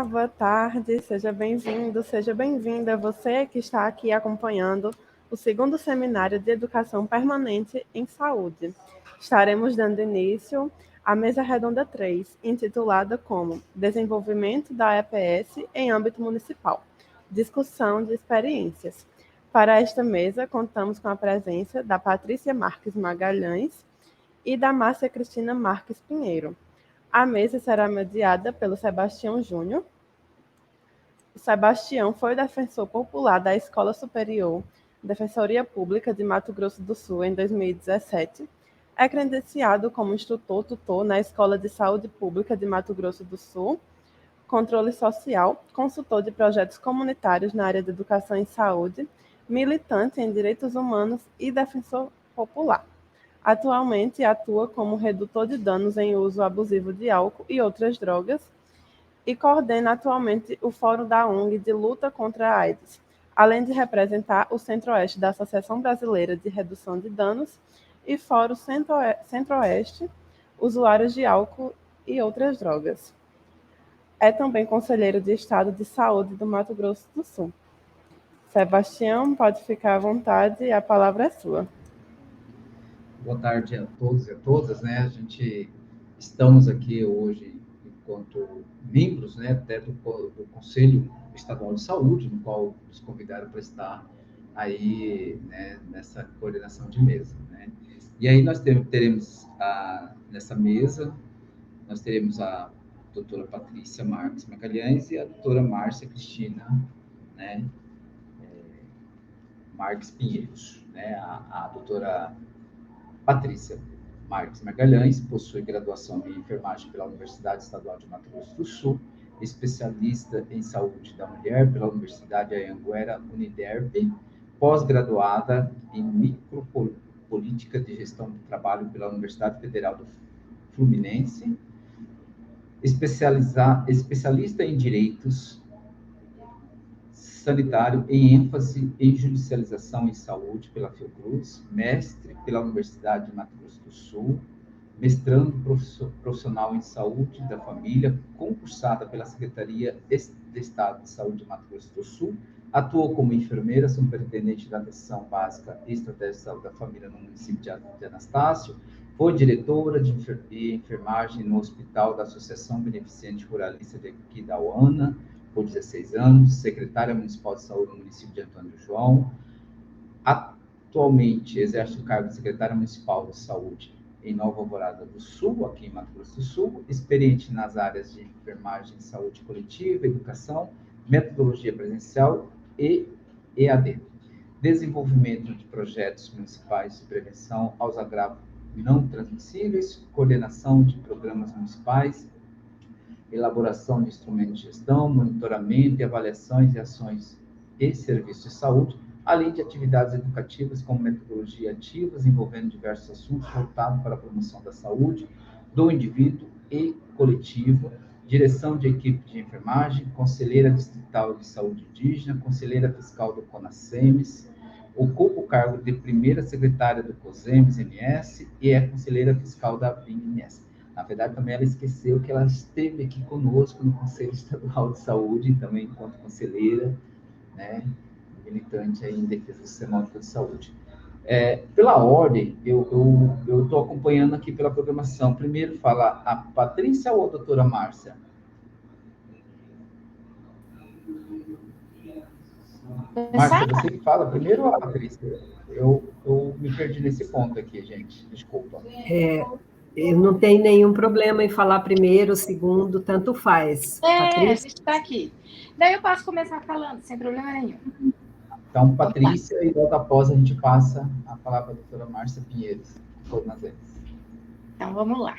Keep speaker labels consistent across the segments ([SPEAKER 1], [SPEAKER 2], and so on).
[SPEAKER 1] boa tarde, seja bem-vindo, seja bem-vinda você que está aqui acompanhando o segundo seminário de Educação Permanente em Saúde. Estaremos dando início à mesa redonda 3, intitulada como Desenvolvimento da EPS em âmbito municipal, discussão de experiências. Para esta mesa, contamos com a presença da Patrícia Marques Magalhães e da Márcia Cristina Marques Pinheiro. A mesa será mediada pelo Sebastião Júnior. O Sebastião foi defensor popular da Escola Superior Defensoria Pública de Mato Grosso do Sul em 2017. É credenciado como instrutor-tutor na Escola de Saúde Pública de Mato Grosso do Sul, controle social, consultor de projetos comunitários na área de educação e saúde, militante em direitos humanos e defensor popular. Atualmente atua como redutor de danos em uso abusivo de álcool e outras drogas e coordena atualmente o Fórum da ONG de Luta contra a AIDS, além de representar o Centro-Oeste da Associação Brasileira de Redução de Danos e Fórum Centro-Oeste, usuários de álcool e outras drogas. É também conselheiro de Estado de Saúde do Mato Grosso do Sul. Sebastião, pode ficar à vontade, a palavra é sua.
[SPEAKER 2] Boa tarde a todos e a todas, né? Estamos aqui hoje enquanto membros, né, até do Conselho Estadual de Saúde, no qual nos convidaram para estar aí, né, nessa coordenação de mesa, né? E aí nós teremos nessa mesa, nós teremos a doutora Patrícia Marques Magalhães e a doutora Márcia Cristina, né, Marques Pinheiros, né? A doutora Patrícia Marques Magalhães possui graduação em enfermagem pela Universidade Estadual de Mato Grosso do Sul, especialista em saúde da mulher pela Universidade Anhanguera Uniderp, pós-graduada em micropolítica de gestão do trabalho pela Universidade Federal do Fluminense, especialista em direitos sanitário em ênfase em judicialização em saúde pela Fiocruz, mestre pela Universidade de Mato Grosso do Sul, mestrando profissional em saúde da família, concursada pela Secretaria de Estado de Saúde de Mato Grosso do Sul, atuou como enfermeira, superintendente da atenção básica e estratégia de saúde da família no município de Anastácio, foi diretora de enfermagem no Hospital da Associação Beneficente Ruralista de Aquidauana, por 16 anos, secretária municipal de saúde no município de Antônio João. Atualmente exerce o cargo de secretária municipal de saúde em Nova Alvorada do Sul, aqui em Mato Grosso do Sul, experiente nas áreas de enfermagem, saúde coletiva, educação, metodologia presencial e EAD. Desenvolvimento de projetos municipais de prevenção aos agravos não transmissíveis, coordenação de programas municipais, elaboração de instrumentos de gestão, monitoramento e avaliações de ações e serviços de saúde, além de atividades educativas como metodologia ativas envolvendo diversos assuntos voltados para a promoção da saúde do indivíduo e coletivo, direção de equipe de enfermagem, conselheira distrital de saúde indígena, conselheira fiscal do CONASEMES, ocupa o cargo de primeira secretária do COSEMES-MS e é conselheira fiscal da BIM-MS. Na verdade, também ela esqueceu que ela esteve aqui conosco no Conselho Estadual de Saúde, também enquanto conselheira, né, militante aí em defesa do Sistema Único de Saúde. Pela ordem, eu estou acompanhando aqui pela programação. Primeiro fala a Patrícia ou a doutora Márcia? Márcia, você que fala primeiro ou a Patrícia? Eu me perdi nesse ponto aqui, gente. Desculpa.
[SPEAKER 3] Eu não tenho nenhum problema em falar primeiro, segundo, tanto faz.
[SPEAKER 4] Patrícia? A gente está aqui. Daí eu posso começar falando, sem problema nenhum.
[SPEAKER 2] Então, Patrícia, e logo após a gente passa a palavra à doutora Márcia Pinheiros.
[SPEAKER 4] Então, vamos lá.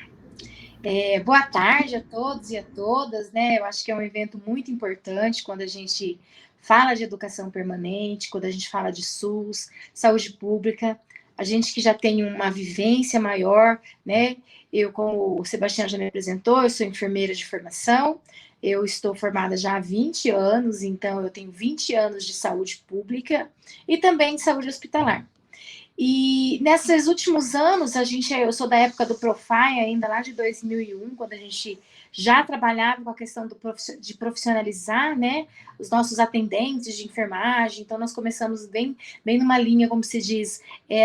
[SPEAKER 4] Boa tarde a todos e a todas, né? Eu acho que é um evento muito importante quando a gente fala de educação permanente, quando a gente fala de SUS, saúde pública, a gente que já tem uma vivência maior, né? Eu, como o Sebastião já me apresentou, eu sou enfermeira de formação, eu estou formada já há 20 anos, então eu tenho 20 anos de saúde pública e também de saúde hospitalar. E nesses últimos anos, eu sou da época do Profile ainda, lá de 2001, quando a gente já trabalhava com a questão de profissionalizar, né, os nossos atendentes de enfermagem. Então, nós começamos bem numa linha, como se diz,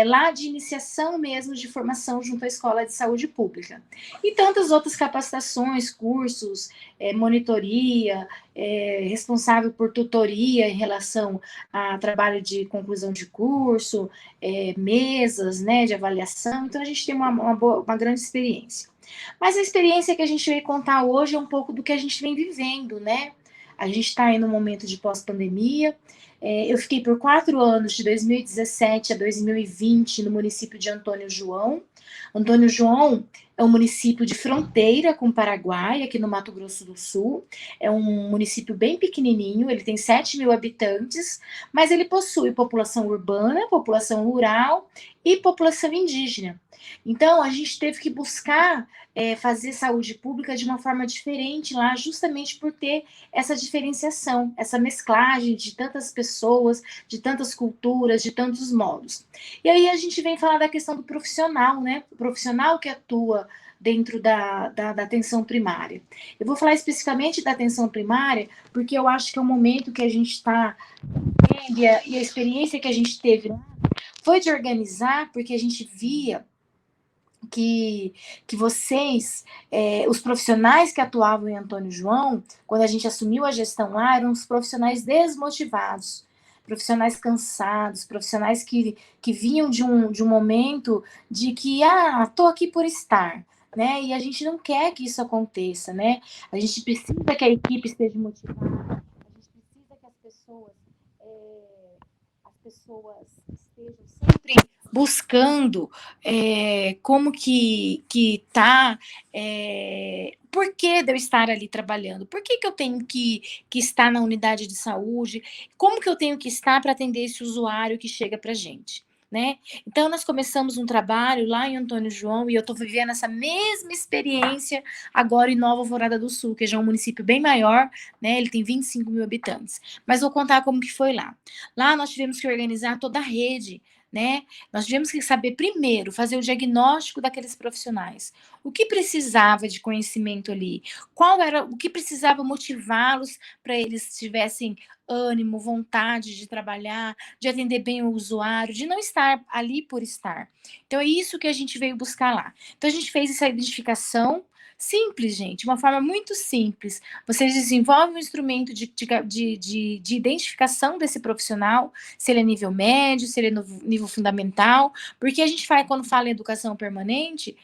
[SPEAKER 4] lá de iniciação mesmo de formação junto à Escola de Saúde Pública. E tantas outras capacitações, cursos, monitoria, responsável por tutoria em relação a trabalho de conclusão de curso, mesas, né, de avaliação. Então, a gente tem uma grande experiência. Mas a experiência que a gente veio contar hoje é um pouco do que a gente vem vivendo, né? A gente está aí no momento de pós-pandemia. Eu fiquei por 4 anos, de 2017 a 2020, no município de Antônio João. Antônio João é um município de fronteira com o Paraguai, aqui no Mato Grosso do Sul. É um município bem pequenininho, ele tem 7.000 habitantes, mas ele possui população urbana, população rural e população indígena. Então, a gente teve que buscar fazer saúde pública de uma forma diferente lá, justamente por ter essa diferenciação, essa mesclagem de tantas pessoas, de tantas culturas, de tantos modos. E aí a gente vem falar da questão do profissional, né? O profissional que atua dentro da atenção primária. Eu vou falar especificamente da atenção primária, porque eu acho que é o momento que a gente está e a experiência que a gente teve lá foi de organizar, porque a gente via que vocês, os profissionais que atuavam em Antônio João, quando a gente assumiu a gestão lá, eram os profissionais desmotivados, profissionais cansados, profissionais que vinham de um momento de que, estou aqui por estar, né? E a gente não quer que isso aconteça, né? A gente precisa que a equipe esteja motivada, a gente precisa que as pessoas estejam sempre buscando como que tá, por que de eu estar ali trabalhando, por que eu tenho que estar na unidade de saúde, como que eu tenho que estar para atender esse usuário que chega para a gente, né? Então, nós começamos um trabalho lá em Antônio João, e eu estou vivendo essa mesma experiência agora em Nova Alvorada do Sul, que já é um município bem maior, né? Ele tem 25.000 habitantes. Mas vou contar como que foi lá. Lá nós tivemos que organizar toda a rede, né? Nós tivemos que saber primeiro fazer o diagnóstico daqueles profissionais. O que precisava de conhecimento ali? Qual era o que precisava motivá-los para eles tivessem ânimo, vontade de trabalhar, de atender bem o usuário, de não estar ali por estar. Então é isso que a gente veio buscar lá. Então a gente fez essa identificação simples, gente, uma forma muito simples. Vocês desenvolvem um instrumento de identificação desse profissional, se ele é nível médio, se ele é nível fundamental, porque a gente faz, quando fala em educação permanente,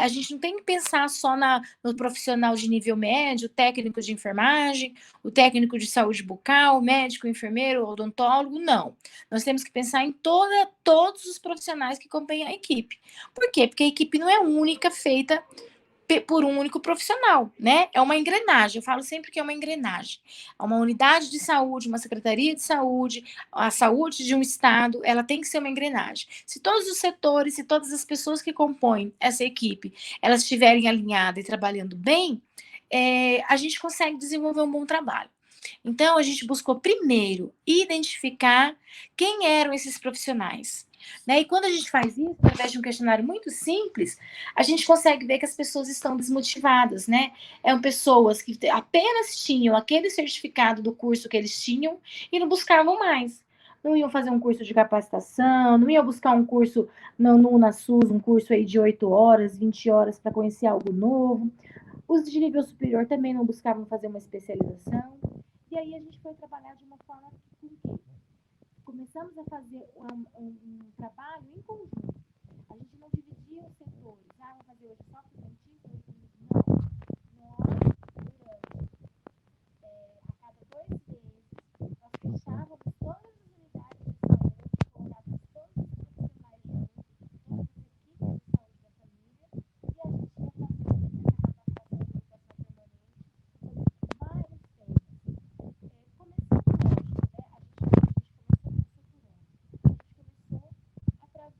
[SPEAKER 4] a gente não tem que pensar só no profissional de nível médio, técnico de enfermagem, o técnico de saúde bucal, médico, enfermeiro, odontólogo, não. Nós temos que pensar em todos os profissionais que compõem a equipe. Por quê? Porque a equipe não é única, feita por um único profissional, né? É uma engrenagem, eu falo sempre que é uma engrenagem. Uma unidade de saúde, uma secretaria de saúde, a saúde de um estado, ela tem que ser uma engrenagem. Se todos os setores, se todas as pessoas que compõem essa equipe, elas estiverem alinhadas e trabalhando bem, a gente consegue desenvolver um bom trabalho. Então, a gente buscou primeiro identificar quem eram esses profissionais, né? E quando a gente faz isso, através de um questionário muito simples, a gente consegue ver que as pessoas estão desmotivadas, né? São pessoas que apenas tinham aquele certificado do curso que eles tinham e não buscavam mais. Não iam fazer um curso de capacitação, não iam buscar um curso no UNASUS, um curso aí de 8 horas, 20 horas para conhecer algo novo. Os de nível superior também não buscavam fazer uma especialização. E aí a gente foi trabalhar de uma forma que começamos a fazer um trabalho em conjunto. A gente não dividia os setores. Vamos fazer hoje só para o dentista, não. Nós, a cada 2 meses, nós fechávamos todas as unidades de saúde, colocávamos todos os profissionais juntos, todas as equipes de saúde da família, e a gente ia fazendo essa capacitação de educação permanente sobre vários temas. Começando hoje, né? A gente começou através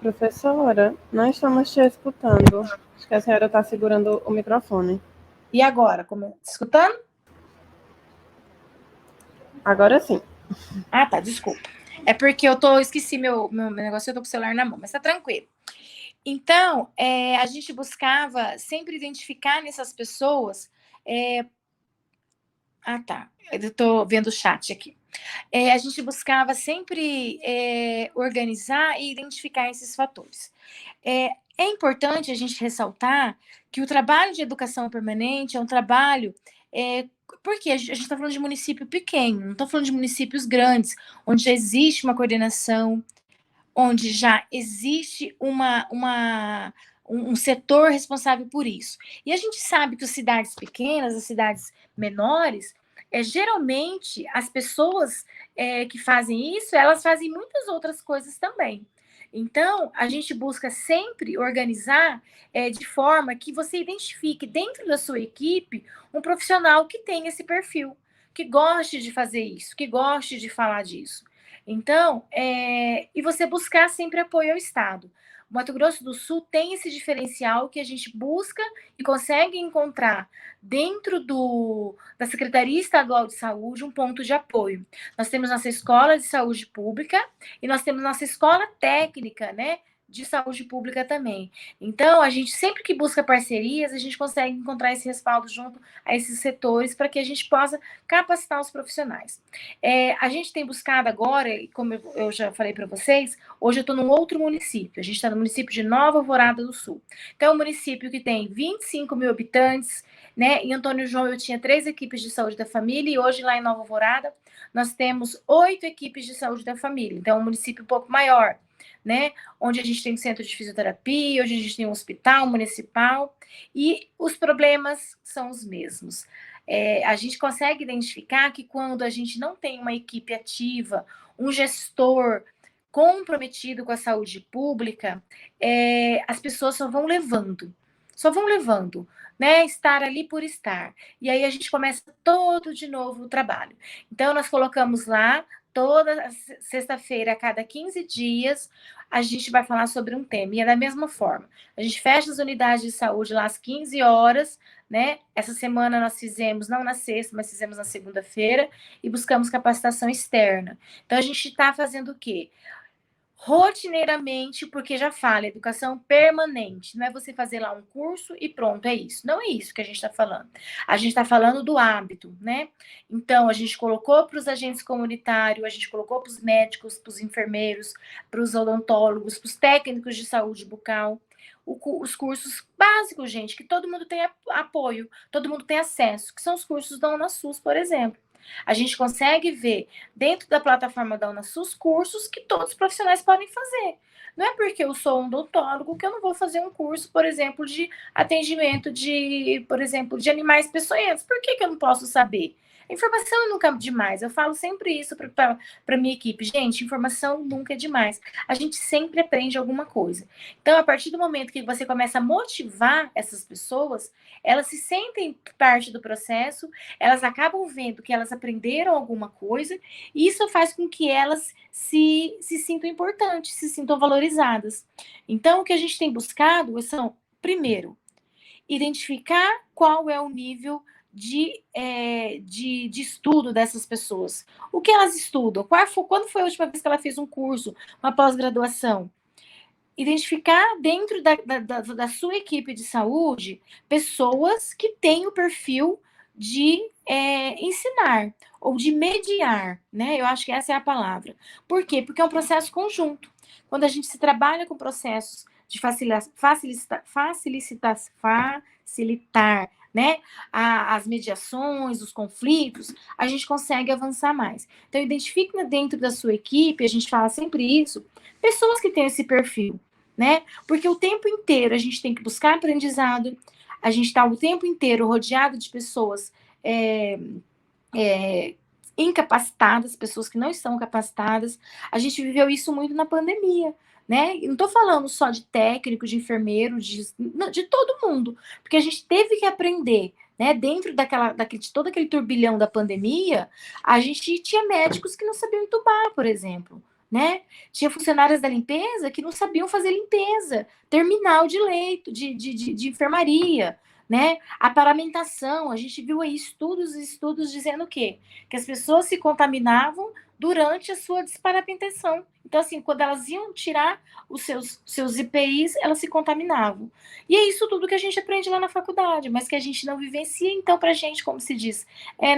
[SPEAKER 1] Professora, não estamos te escutando. Acho que a senhora está segurando o microfone.
[SPEAKER 4] E agora? Escutando?
[SPEAKER 1] Agora sim.
[SPEAKER 4] Ah, tá, desculpa. É porque esqueci meu negócio, eu tô com o celular na mão, mas tá tranquilo. Então, a gente buscava sempre identificar nessas pessoas. Ah, tá. Eu tô vendo o chat aqui. A gente buscava sempre organizar e identificar esses fatores. É importante a gente ressaltar que o trabalho de educação permanente é um trabalho. Porque a gente está falando de município pequeno, não estou falando de municípios grandes, onde já existe uma coordenação, onde já existe um setor responsável por isso. E a gente sabe que as cidades pequenas, as cidades menores, geralmente as pessoas que fazem isso, elas fazem muitas outras coisas também. Então, a gente busca sempre organizar de forma que você identifique dentro da sua equipe um profissional que tenha esse perfil, que goste de fazer isso, que goste de falar disso. Então, e você buscar sempre apoio ao Estado. O Mato Grosso do Sul tem esse diferencial que a gente busca e consegue encontrar dentro da Secretaria Estadual de Saúde um ponto de apoio. Nós temos nossa Escola de Saúde Pública e nós temos nossa Escola Técnica, né, de Saúde Pública também. Então, a gente sempre que busca parcerias, a gente consegue encontrar esse respaldo junto a esses setores para que a gente possa capacitar os profissionais. A gente tem buscado agora, como eu já falei para vocês, hoje eu estou num outro município. A gente está no município de Nova Alvorada do Sul. Então, é um município que tem 25 mil habitantes, né? Em Antônio João eu tinha 3 equipes de saúde da família e hoje lá em Nova Alvorada nós temos 8 equipes de saúde da família. Então, é um município um pouco maior, né? Onde a gente tem um centro de fisioterapia, onde a gente tem um hospital municipal e os problemas são os mesmos. A gente consegue identificar que quando a gente não tem uma equipe ativa, um gestor comprometido com a saúde pública, as pessoas só vão levando, né? Estar ali por estar. E aí a gente começa todo de novo o trabalho. Então, nós colocamos lá, toda sexta-feira, a cada 15 dias, a gente vai falar sobre um tema. E é da mesma forma. A gente fecha as unidades de saúde lá às 15 horas, né? Essa semana nós fizemos, não na sexta, mas fizemos na segunda-feira, e buscamos capacitação externa. Então, a gente está fazendo o quê? Rotineiramente, porque já fala, educação permanente. Não é você fazer lá um curso e pronto, é isso. Não é isso que a gente está falando. A gente está falando do hábito, né? Então, a gente colocou para os agentes comunitários, a gente colocou para os médicos, para os enfermeiros, para os odontólogos, para os técnicos de saúde bucal, os cursos básicos, gente, que todo mundo tem apoio, todo mundo tem acesso, que são os cursos da UNASUS, por exemplo. A gente consegue ver dentro da plataforma da UNASUS cursos que todos os profissionais podem fazer. Não é porque eu sou um odontólogo que eu não vou fazer um curso, por exemplo, de atendimento por exemplo, de animais peçonhentos. Por que eu não posso saber? A informação nunca é demais. Eu falo sempre isso para minha equipe. Gente, informação nunca é demais. A gente sempre aprende alguma coisa. Então, a partir do momento que você começa a motivar essas pessoas, elas se sentem parte do processo, elas acabam vendo que elas aprenderam alguma coisa, e isso faz com que elas se sintam importantes, se sintam valorizadas. Então, o que a gente tem buscado são, primeiro, identificar qual é o nível de estudo dessas pessoas. O que elas estudam? Quando foi a última vez que ela fez um curso, uma pós-graduação? Identificar dentro da sua equipe de saúde pessoas que têm o perfil de ensinar ou de mediar, né? Eu acho que essa é a palavra. Por quê? Porque é um processo conjunto. Quando a gente se trabalha com processos de facilitar, né, as mediações, os conflitos, a gente consegue avançar mais. Então, identifique dentro da sua equipe, a gente fala sempre isso, pessoas que têm esse perfil, né? Porque o tempo inteiro a gente tem que buscar aprendizado, a gente está o tempo inteiro rodeado de pessoas incapacitadas, pessoas que não estão capacitadas. A gente viveu isso muito na pandemia, né? E não estou falando só de técnico, de enfermeiro, de todo mundo, porque a gente teve que aprender, né? Dentro de todo aquele turbilhão da pandemia, a gente tinha médicos que não sabiam entubar, por exemplo, né? Tinha funcionárias da limpeza que não sabiam fazer limpeza, terminal de leito, de enfermaria, né? A paramentação, a gente viu aí estudos dizendo o quê? Que as pessoas se contaminavam durante a sua desparamentação. Então, assim, quando elas iam tirar os seus EPIs, elas se contaminavam. E é isso tudo que a gente aprende lá na faculdade, mas que a gente não vivencia, então, pra gente, como se diz,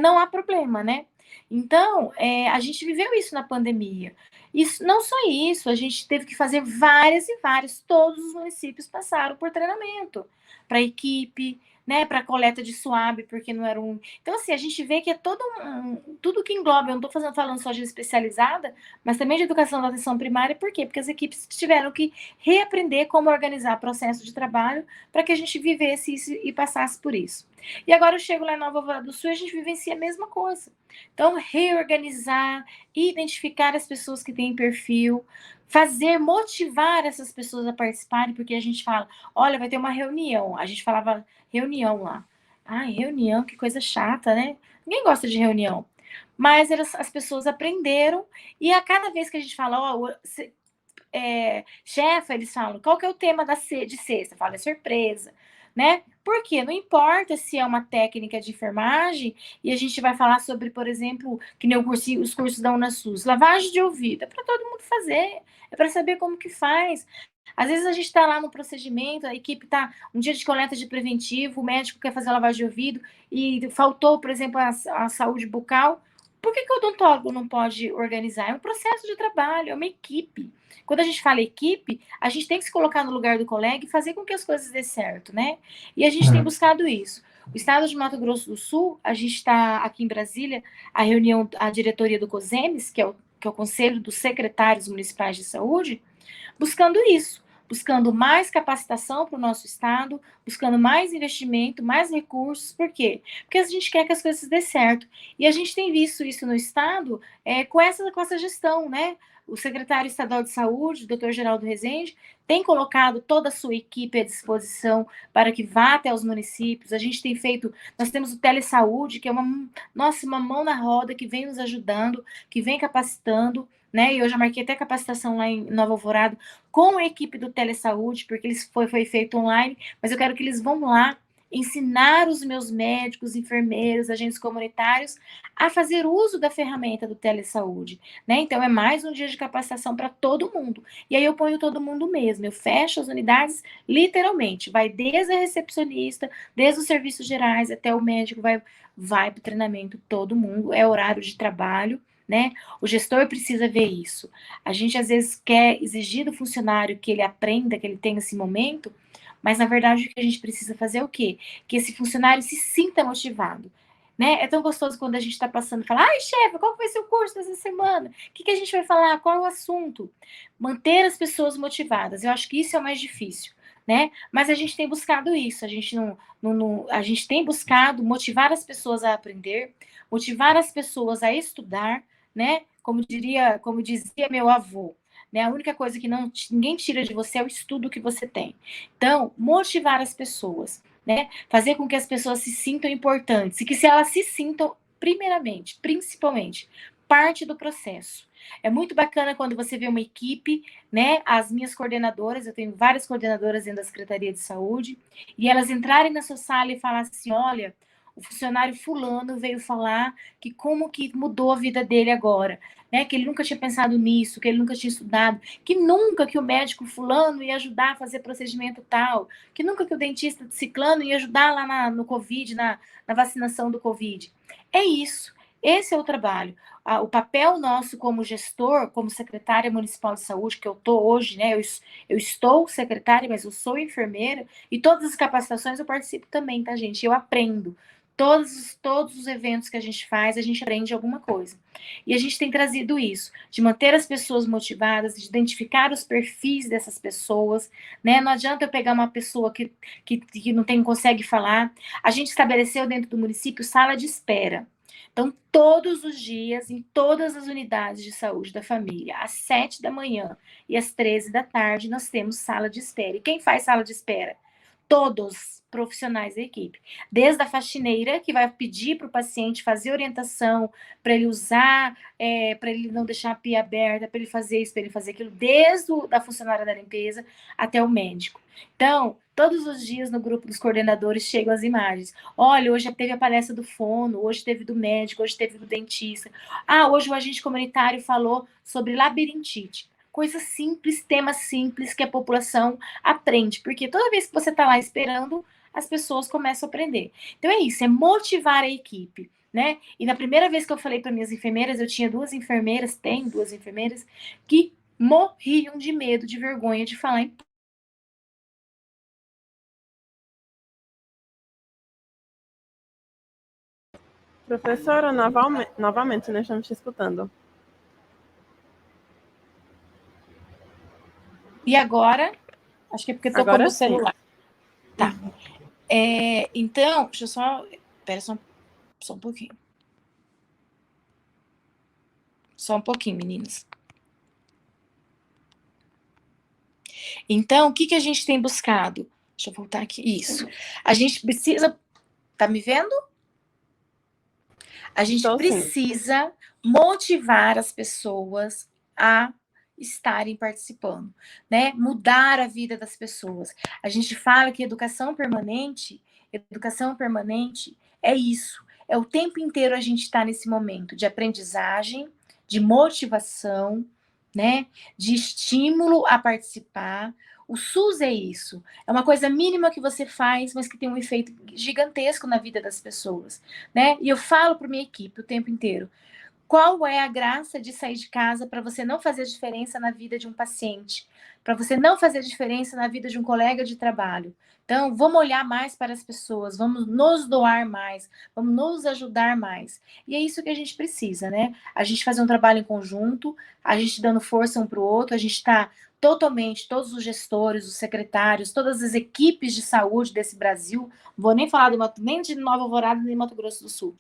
[SPEAKER 4] não há problema, né? Então, a gente viveu isso na pandemia. Isso, não só isso, a gente teve que fazer várias e várias, todos os municípios passaram por treinamento para equipe, né, para coleta de SWAB, porque não era um. Então, assim, a gente vê que é tudo que engloba, eu não estou falando só de especializada, mas também de educação da atenção primária, por quê? Porque as equipes tiveram que reaprender como organizar processo de trabalho para que a gente vivesse isso e passasse por isso. E agora eu chego lá em Nova Alvorada do Sul e a gente vivencia a mesma coisa. Então, reorganizar, identificar as pessoas que têm perfil, motivar essas pessoas a participarem, porque a gente fala, olha, vai ter uma reunião. A gente falava reunião lá. Ai, reunião, que coisa chata, né? Ninguém gosta de reunião. Mas as pessoas aprenderam, e a cada vez que a gente fala, chefe, eles falam, qual que é o tema de sexta? Fala, é surpresa, né? Porque não importa se é uma técnica de enfermagem e a gente vai falar sobre, por exemplo, que nem os cursos da UnaSUS, lavagem de ouvido, é para todo mundo fazer, é para saber como que faz. Às vezes a gente está lá no procedimento, a equipe está um dia de coleta de preventivo, o médico quer fazer a lavagem de ouvido e faltou, por exemplo, a saúde bucal. Por que o odontólogo não pode organizar? É um processo de trabalho, é uma equipe. Quando a gente fala equipe, a gente tem que se colocar no lugar do colega e fazer com que as coisas dê certo, né? E a gente tem buscado isso. O estado de Mato Grosso do Sul, a gente está aqui em Brasília, a diretoria do COSEMES, que é o Conselho dos Secretários Municipais de Saúde, buscando isso, buscando mais capacitação para o nosso estado, buscando mais investimento, mais recursos. Por quê? Porque a gente quer que as coisas dê certo. E a gente tem visto isso no estado com essa gestão, né? O secretário estadual de saúde, o doutor Geraldo Rezende, tem colocado toda a sua equipe à disposição para que vá até os municípios. A gente tem feito, nós temos o Telesaúde, que é uma mão na roda, que vem nos ajudando, que vem capacitando, né? E eu já marquei até capacitação lá em Nova Alvorada com a equipe do Telesaúde, porque foi feito online, mas eu quero que eles vão lá ensinar os meus médicos, enfermeiros, agentes comunitários a fazer uso da ferramenta do Telesaúde, né? Então, é mais um dia de capacitação para todo mundo. E aí eu ponho todo mundo mesmo, eu fecho as unidades literalmente, vai desde a recepcionista, desde os serviços gerais até o médico, vai para o treinamento todo mundo, é horário de trabalho, né? O gestor precisa ver isso. A gente, às vezes, quer exigir do funcionário que ele aprenda, que ele tenha esse momento, mas, na verdade, o que a gente precisa fazer é o quê? Que esse funcionário se sinta motivado. Né? É tão gostoso quando a gente está passando e fala, ai, chefe, qual vai ser o curso dessa semana? O que a gente vai falar? Qual é o assunto? Manter as pessoas motivadas. Eu acho que isso é o mais difícil. Né? Mas a gente tem buscado isso, a gente tem buscado motivar as pessoas a aprender, motivar as pessoas a estudar, né? Como dizia meu avô, né? A única coisa que ninguém tira de você é o estudo que você tem. Então, motivar as pessoas, né? Fazer com que as pessoas se sintam importantes e que se elas se sintam, primeiramente, principalmente, parte do processo. É muito bacana quando você vê uma equipe, né? As minhas coordenadoras, eu tenho várias coordenadoras dentro da Secretaria de Saúde, e elas entrarem na sua sala e falar assim, olha, o funcionário fulano veio falar que como que mudou a vida dele agora, né? Que ele nunca tinha pensado nisso, que ele nunca tinha estudado, que nunca que o médico fulano ia ajudar a fazer procedimento tal, que nunca que o dentista ciclano ia ajudar lá no Covid, na vacinação do Covid. É isso. Esse é o trabalho. O papel nosso como gestor, como secretária municipal de saúde, que eu estou hoje, né? Eu estou secretária, mas eu sou enfermeira, e todas as capacitações eu participo também, tá, gente? Eu aprendo. Todos os eventos que a gente faz, a gente aprende alguma coisa. E a gente tem trazido isso, de manter as pessoas motivadas, de identificar os perfis dessas pessoas, né? Não adianta eu pegar uma pessoa que não consegue falar. A gente estabeleceu dentro do município sala de espera. Então, todos os dias, em todas as unidades de saúde da família, às 7 da manhã e às 13 da tarde, nós temos sala de espera. E quem faz sala de espera? todos profissionais da equipe. Desde a faxineira, que vai pedir para o paciente fazer orientação, para ele usar, para ele não deixar a pia aberta, para ele fazer isso, para ele fazer aquilo, desde a funcionária da limpeza até o médico. Então, todos os dias no grupo dos coordenadores chegam as imagens. Olha, hoje teve a palestra do fono, hoje teve do médico, hoje teve do dentista. Ah, hoje o agente comunitário falou sobre labirintite. Coisa simples, tema simples que a população aprende, porque toda vez que você está lá esperando, as pessoas começam a aprender. Então é isso, é motivar a equipe, né? E na primeira vez que eu falei para minhas enfermeiras, eu tinha tenho duas enfermeiras, que morriam de medo, de vergonha de falar em
[SPEAKER 1] Professora, novamente, nós estamos te escutando.
[SPEAKER 4] E agora, acho que é porque tocou no celular. Tá. Então, deixa eu só... Espera só um pouquinho. Só um pouquinho, meninas. Então, o que a gente tem buscado? Deixa eu voltar aqui. Isso. A gente precisa... Tá me vendo? A gente precisa motivar as pessoas a estarem participando, né? Mudar a vida das pessoas. A gente fala que educação permanente é isso. É o tempo inteiro a gente está nesse momento de aprendizagem, de motivação, né? De estímulo a participar. O SUS é isso. É uma coisa mínima que você faz, mas que tem um efeito gigantesco na vida das pessoas, né? E eu falo para minha equipe o tempo inteiro. Qual é a graça de sair de casa para você não fazer diferença na vida de um paciente? Para você não fazer diferença na vida de um colega de trabalho? Então, vamos olhar mais para as pessoas, vamos nos doar mais, vamos nos ajudar mais. E é isso que a gente precisa, né? A gente fazer um trabalho em conjunto, a gente dando força um para o outro, a gente está totalmente, todos os gestores, os secretários, todas as equipes de saúde desse Brasil, não vou nem falar nem de Nova Alvorada, nem de Mato Grosso do Sul.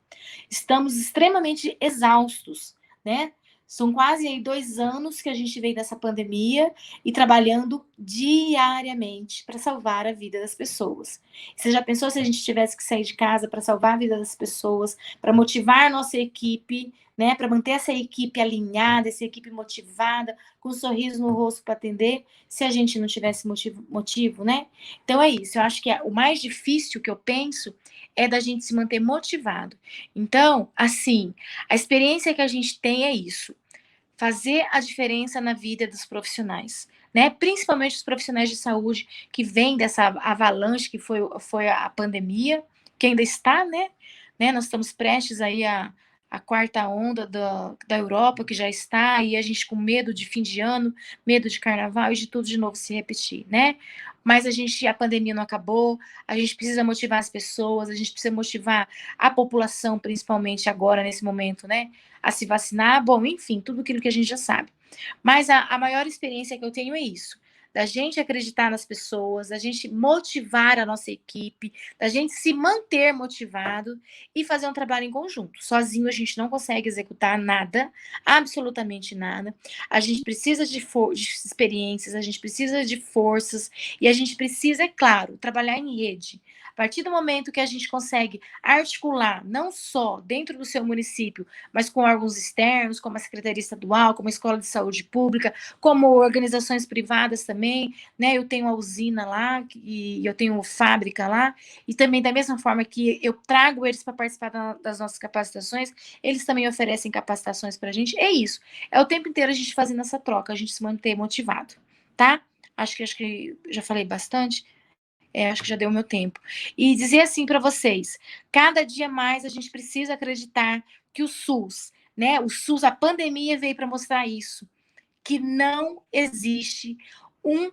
[SPEAKER 4] Estamos extremamente exaustos, né? São quase aí 2 anos que a gente veio dessa pandemia e trabalhando diariamente para salvar a vida das pessoas. Você já pensou se a gente tivesse que sair de casa para salvar a vida das pessoas, para motivar a nossa equipe, né? Para manter essa equipe alinhada, essa equipe motivada, com um sorriso no rosto para atender, se a gente não tivesse motivo, né? Então é isso. Eu acho que o mais difícil que eu penso é da gente se manter motivado. Então, assim, a experiência que a gente tem é isso. Fazer a diferença na vida dos profissionais, né? Principalmente os profissionais de saúde que vêm dessa avalanche que foi a pandemia, que ainda está, né? Nós estamos prestes aí a 4ª onda da Europa, que já está, e a gente com medo de fim de ano, medo de carnaval e de tudo de novo se repetir, né? Mas a pandemia não acabou, a gente precisa motivar as pessoas, a gente precisa motivar a população, principalmente agora, nesse momento, né? A se vacinar, bom, enfim, tudo aquilo que a gente já sabe. Mas a maior experiência que eu tenho é isso, da gente acreditar nas pessoas, da gente motivar a nossa equipe, da gente se manter motivado e fazer um trabalho em conjunto. Sozinho a gente não consegue executar nada, absolutamente nada. A gente precisa de experiências, a gente precisa de forças e a gente precisa, é claro, trabalhar em rede. A partir do momento que a gente consegue articular, não só dentro do seu município, mas com órgãos externos, como a Secretaria Estadual, como a Escola de Saúde Pública, como organizações privadas também, né? Eu tenho a usina lá, e eu tenho fábrica lá, e também da mesma forma que eu trago eles para participar das nossas capacitações, eles também oferecem capacitações para a gente. É isso. É o tempo inteiro a gente fazendo essa troca, a gente se manter motivado, tá? Acho que já falei bastante. Acho que já deu o meu tempo. E dizer assim para vocês, cada dia mais a gente precisa acreditar que o SUS, né? O SUS, a pandemia veio para mostrar isso, que não existe um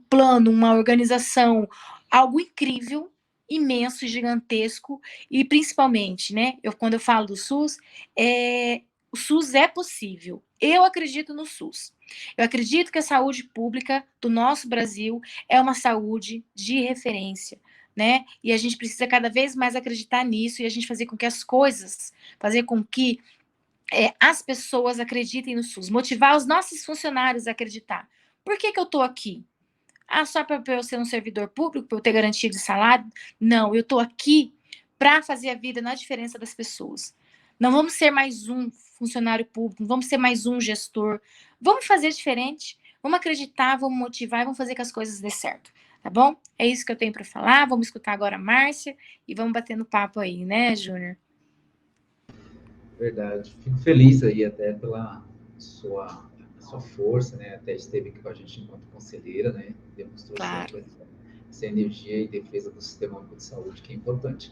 [SPEAKER 4] plano, uma organização, algo incrível, imenso, gigantesco, e principalmente, né? Quando eu falo do SUS, o SUS é possível. Eu acredito no SUS. Eu acredito que a saúde pública do nosso Brasil é uma saúde de referência, né? E a gente precisa cada vez mais acreditar nisso e a gente fazer com que as pessoas acreditem no SUS, motivar os nossos funcionários a acreditar. Por que eu estou aqui? Ah, só para eu ser um servidor público, para eu ter garantia de salário? Não, eu estou aqui para fazer a vida na diferença das pessoas. Não vamos ser mais um funcionário público, não vamos ser mais um gestor. Vamos fazer diferente, vamos acreditar, vamos motivar e vamos fazer que as coisas dê certo, tá bom? É isso que eu tenho para falar. Vamos escutar agora a Márcia e vamos batendo papo aí, né, Júnior?
[SPEAKER 2] Verdade. Fico feliz aí até pela sua força, né? Até esteve aqui com a gente enquanto conselheira, né? Demonstrou
[SPEAKER 4] Claro.
[SPEAKER 2] sempre essa energia e defesa do sistema único de saúde, que é importante.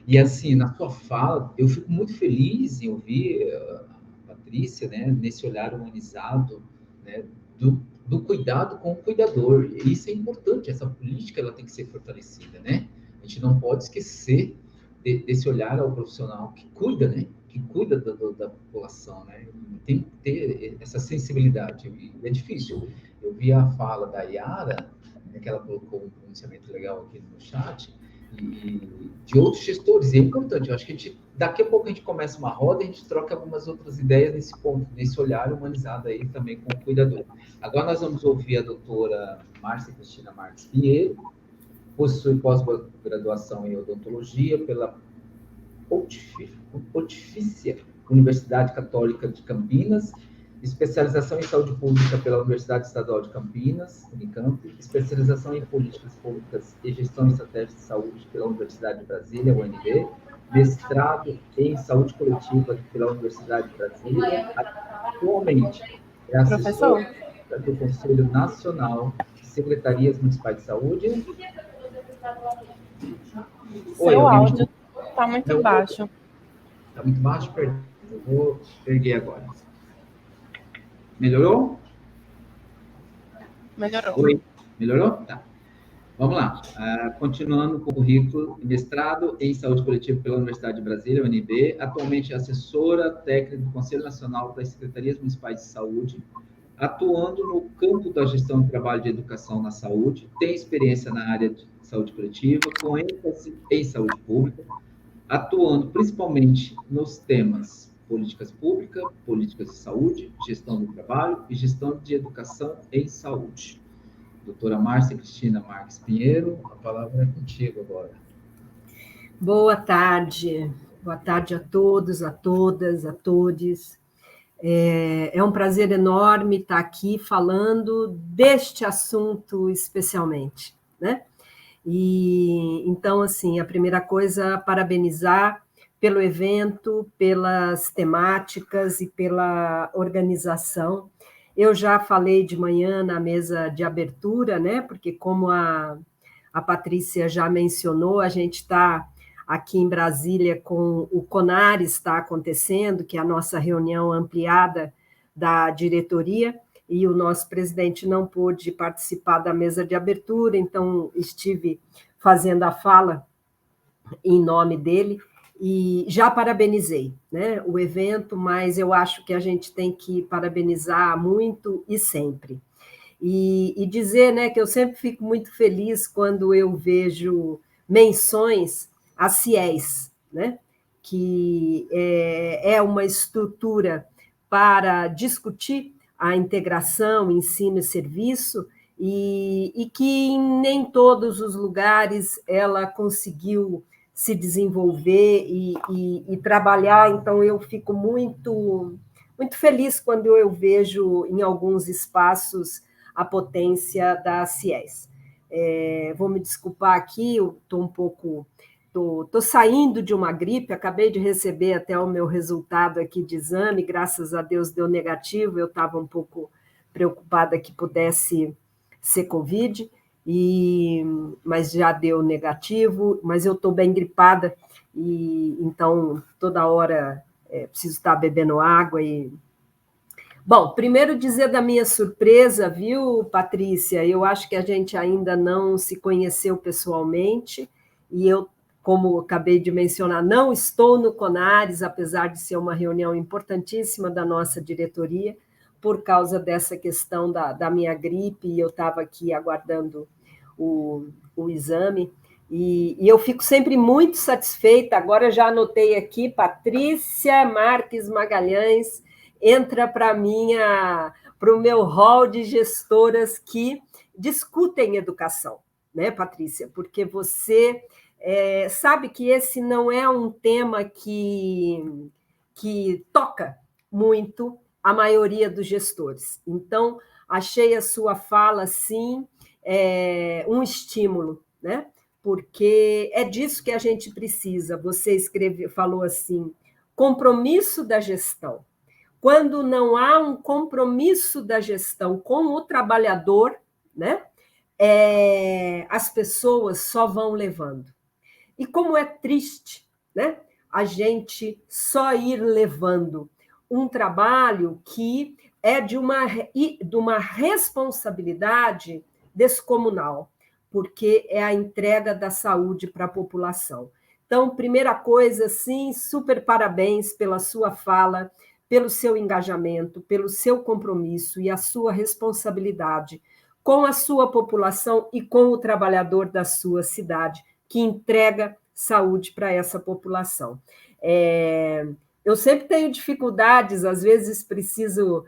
[SPEAKER 2] E assim, na sua fala, eu fico muito feliz em ouvir a Patrícia, né? Nesse olhar humanizado, né? Do cuidado com o cuidador. E isso é importante, essa política ela tem que ser fortalecida, né? A gente não pode esquecer desse olhar ao profissional que cuida, né? Que cuida da população, né? Tem que ter essa sensibilidade. E é difícil. Eu vi a fala da Yara, né, que ela colocou um pronunciamento legal aqui no chat, e de outros gestores. E é importante. Eu acho que daqui a pouco a gente começa uma roda e a gente troca algumas outras ideias nesse ponto, nesse olhar humanizado aí também com o cuidador. Agora nós vamos ouvir a doutora Márcia Cristina Marques Pinheiro, possui pós-graduação em odontologia pela Pontifícia Universidade Católica de Campinas, especialização em saúde pública pela Universidade Estadual de Campinas, Unicamp, especialização em políticas públicas e gestão estratégica de saúde pela Universidade de Brasília, UNB, mestrado em saúde coletiva pela Universidade de Brasília, atualmente é assessora do Conselho Nacional de Secretarias Municipais de Saúde.
[SPEAKER 1] Seu áudio está muito baixo.
[SPEAKER 2] Está muito baixo? Perdão. Eu vou erguer agora. Melhorou?
[SPEAKER 1] Melhorou.
[SPEAKER 2] Oi. Melhorou? Tá. Vamos lá. Continuando com o currículo, mestrado em saúde coletiva pela Universidade de Brasília, UNB, atualmente assessora técnica do Conselho Nacional das Secretarias Municipais de Saúde, atuando no campo da gestão de trabalho de educação na saúde, tem experiência na área de saúde coletiva, com ênfase em saúde pública, atuando principalmente nos temas políticas públicas, políticas de saúde, gestão do trabalho e gestão de educação em saúde. Doutora Márcia Cristina Marques Pinheiro, a palavra é contigo agora.
[SPEAKER 3] Boa tarde a todos, a todas, a todes. É um prazer enorme estar aqui falando deste assunto especialmente, né? E então, assim, a primeira coisa, parabenizar pelo evento, pelas temáticas e pela organização. Eu já falei de manhã na mesa de abertura, né? Porque como a Patrícia já mencionou, a gente está aqui em Brasília com o CONARES está acontecendo, que é a nossa reunião ampliada da diretoria, e o nosso presidente não pôde participar da mesa de abertura, então estive fazendo a fala em nome dele, e já parabenizei, né, o evento, mas eu acho que a gente tem que parabenizar muito e sempre. E dizer, né, que eu sempre fico muito feliz quando eu vejo menções a CIES, né, que é uma estrutura para discutir a integração, ensino e serviço, e que em nem todos os lugares ela conseguiu se desenvolver e trabalhar, então eu fico muito, muito feliz quando eu vejo em alguns espaços a potência da CIES. Vou me desculpar aqui, eu estou um pouco... Estou saindo de uma gripe, acabei de receber até o meu resultado aqui de exame, graças a Deus deu negativo, eu estava um pouco preocupada que pudesse ser Covid, mas já deu negativo, mas eu estou bem gripada, e então toda hora preciso estar bebendo água. Bom, primeiro dizer da minha surpresa, viu, Patrícia? Eu acho que a gente ainda não se conheceu pessoalmente, e eu, como acabei de mencionar, não estou no CONARES, apesar de ser uma reunião importantíssima da nossa diretoria, por causa dessa questão da minha gripe, e eu estava aqui aguardando o exame, e eu fico sempre muito satisfeita. Agora já anotei aqui, Patrícia Marques Magalhães entra para o meu hall de gestoras que discutem educação, né, Patrícia? Porque você sabe que esse não é um tema que toca muito a maioria dos gestores. Então, achei a sua fala, sim, um estímulo, né? Porque é disso que a gente precisa. Você falou assim, compromisso da gestão. Quando não há um compromisso da gestão com o trabalhador, né? As pessoas só vão levando. E como é triste, né? A gente só ir levando um trabalho que é de uma responsabilidade descomunal, porque é a entrega da saúde para a população. Então, primeira coisa, sim, super parabéns pela sua fala, pelo seu engajamento, pelo seu compromisso e a sua responsabilidade com a sua população e com o trabalhador da sua cidade, que entrega saúde para essa população. Eu sempre tenho dificuldades, às vezes preciso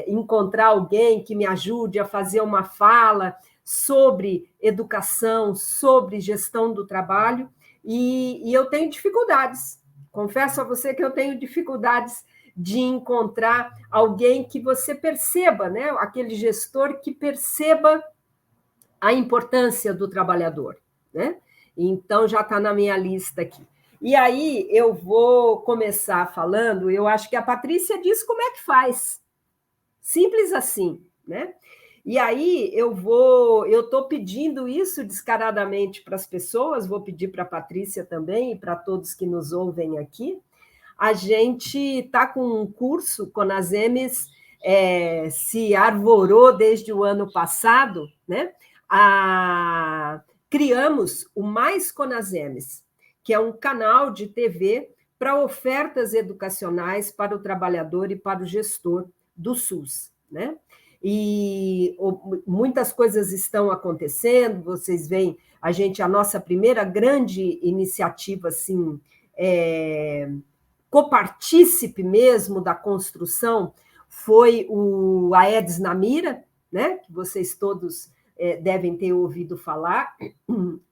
[SPEAKER 3] encontrar alguém que me ajude a fazer uma fala sobre educação, sobre gestão do trabalho, e eu tenho dificuldades. Confesso a você que eu tenho dificuldades de encontrar alguém que você perceba, né? Aquele gestor que perceba a importância do trabalhador, né? Então, já está na minha lista aqui. E aí, eu vou começar falando, eu acho que a Patrícia diz como é que faz. Simples assim, né? E aí, eu estou pedindo isso descaradamente para as pessoas, vou pedir para a Patrícia também e para todos que nos ouvem aqui. A gente está com um curso, Conasems se arvorou desde o ano passado, né? Criamos o Mais Conasems, que é um canal de TV para ofertas educacionais para o trabalhador e para o gestor do SUS, né? E muitas coisas estão acontecendo, vocês veem, a nossa primeira grande iniciativa, assim, copartícipe mesmo da construção, foi o Aedes Namira, né? Que vocês todos devem ter ouvido falar,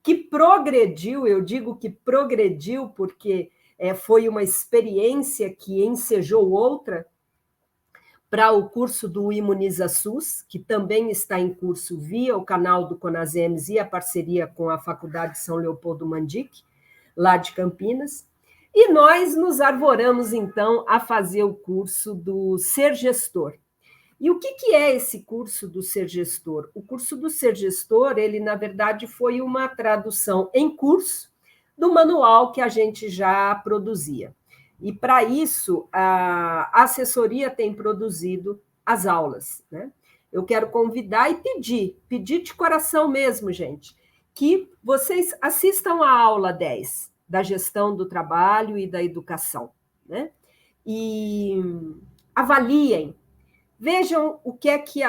[SPEAKER 3] que progrediu, eu digo que progrediu porque foi uma experiência que ensejou outra para o curso do Imuniza SUS, que também está em curso via o canal do Conasems e a parceria com a Faculdade São Leopoldo Mandic, lá de Campinas. E nós nos arvoramos, então, a fazer o curso do Ser Gestor. E o que é esse curso do Ser Gestor? O curso do Ser Gestor, ele, na verdade, foi uma tradução em curso do manual que a gente já produzia. E, para isso, a assessoria tem produzido as aulas, né? Eu quero convidar e pedir de coração mesmo, gente, que vocês assistam a aula 10 da gestão do trabalho e da educação, né? E avaliem, vejam o que é que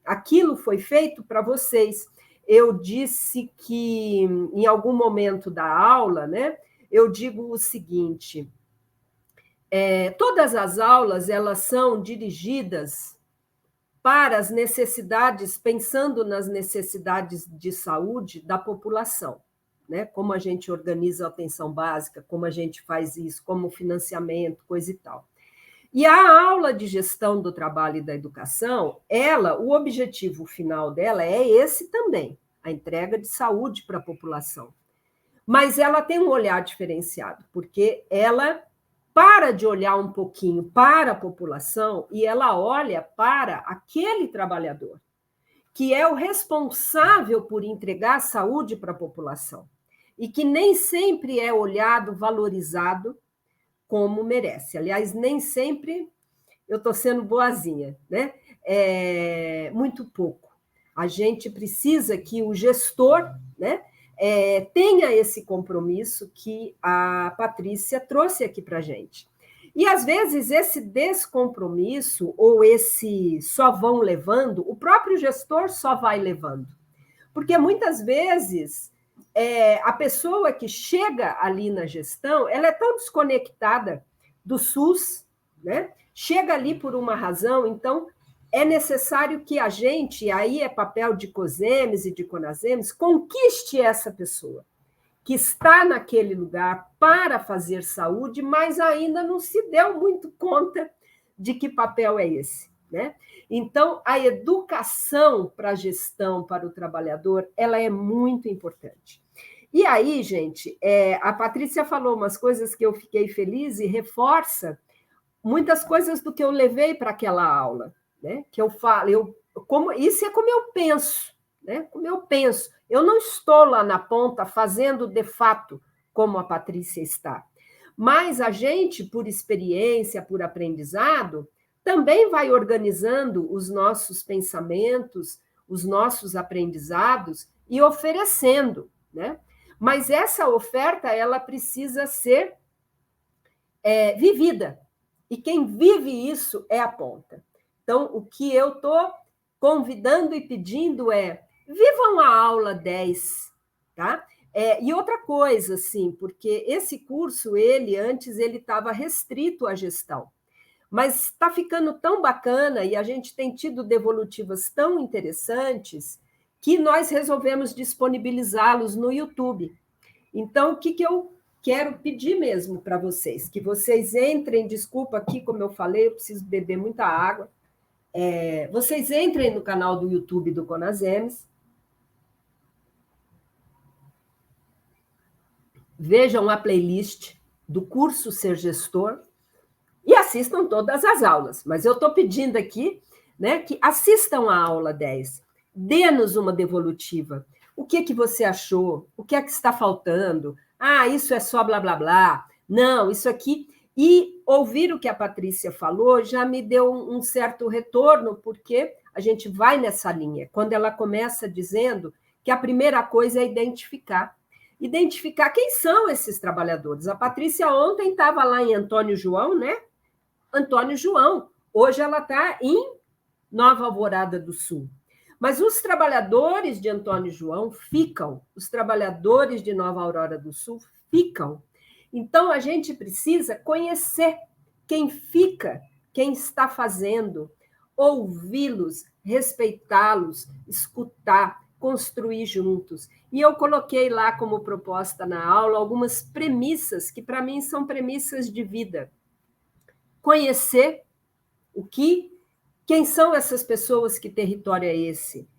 [SPEAKER 3] aquilo foi feito para vocês. Eu disse que, em algum momento da aula, né, eu digo o seguinte, todas as aulas, elas são dirigidas para as necessidades, pensando nas necessidades de saúde da população, né? Como a gente organiza a atenção básica, como a gente faz isso, como financiamento, coisa e tal. E a aula de gestão do trabalho e da educação, o objetivo final dela é esse também, a entrega de saúde para a população. Mas ela tem um olhar diferenciado, porque ela para de olhar um pouquinho para a população e ela olha para aquele trabalhador, que é o responsável por entregar saúde para a população, e que nem sempre é olhado, valorizado como merece. Aliás, nem sempre eu estou sendo boazinha, né? Muito pouco. A gente precisa que o gestor, né, tenha esse compromisso que a Patrícia trouxe aqui para a gente. E, às vezes, esse descompromisso ou esse só vão levando, o próprio gestor só vai levando. Porque, muitas vezes, a pessoa que chega ali na gestão, ela é tão desconectada do SUS, né? Chega ali por uma razão, então, é necessário que a gente, aí é papel de COSEMES e de CONASEMES, conquiste essa pessoa que está naquele lugar para fazer saúde, mas ainda não se deu muito conta de que papel é esse, né? Então, a educação para a gestão, para o trabalhador, ela é muito importante. E aí, gente, a Patrícia falou umas coisas que eu fiquei feliz e reforça muitas coisas do que eu levei para aquela aula, né? Que eu falo, isso é como eu penso, né? Como eu penso. Eu não estou lá na ponta fazendo de fato como a Patrícia está. Mas a gente, por experiência, por aprendizado, também vai organizando os nossos pensamentos, os nossos aprendizados e oferecendo, né? Mas essa oferta, ela precisa ser vivida. E quem vive isso é a ponta. Então, o que eu estou convidando e pedindo é: vivam a aula 10, tá? E outra coisa, assim, porque esse curso, antes ele estava restrito à gestão, mas está ficando tão bacana e a gente tem tido devolutivas tão interessantes que nós resolvemos disponibilizá-los no YouTube. Então, o que eu quero pedir mesmo para vocês? Que vocês entrem, desculpa aqui, como eu falei, eu preciso beber muita água. Vocês entrem no canal do YouTube do CONASEMES, vejam a playlist do curso Ser Gestor e assistam todas as aulas. Mas eu estou pedindo aqui, né, que assistam a aula 10. Dê-nos uma devolutiva. O que você achou? O que é que está faltando? Ah, isso é só blá, blá, blá. Não, isso aqui... E ouvir o que a Patrícia falou já me deu um certo retorno, porque a gente vai nessa linha. Quando ela começa dizendo que a primeira coisa é identificar. Identificar quem são esses trabalhadores. A Patrícia ontem estava lá em Antônio João, né? Antônio João. Hoje ela está em Nova Alvorada do Sul. Mas os trabalhadores de Antônio João ficam, os trabalhadores de Nova Aurora do Sul ficam. Então, a gente precisa conhecer quem fica, quem está fazendo, ouvi-los, respeitá-los, escutar, construir juntos. E eu coloquei lá como proposta na aula algumas premissas que, para mim, são premissas de vida. Conhecer quem são essas pessoas, que território é esse?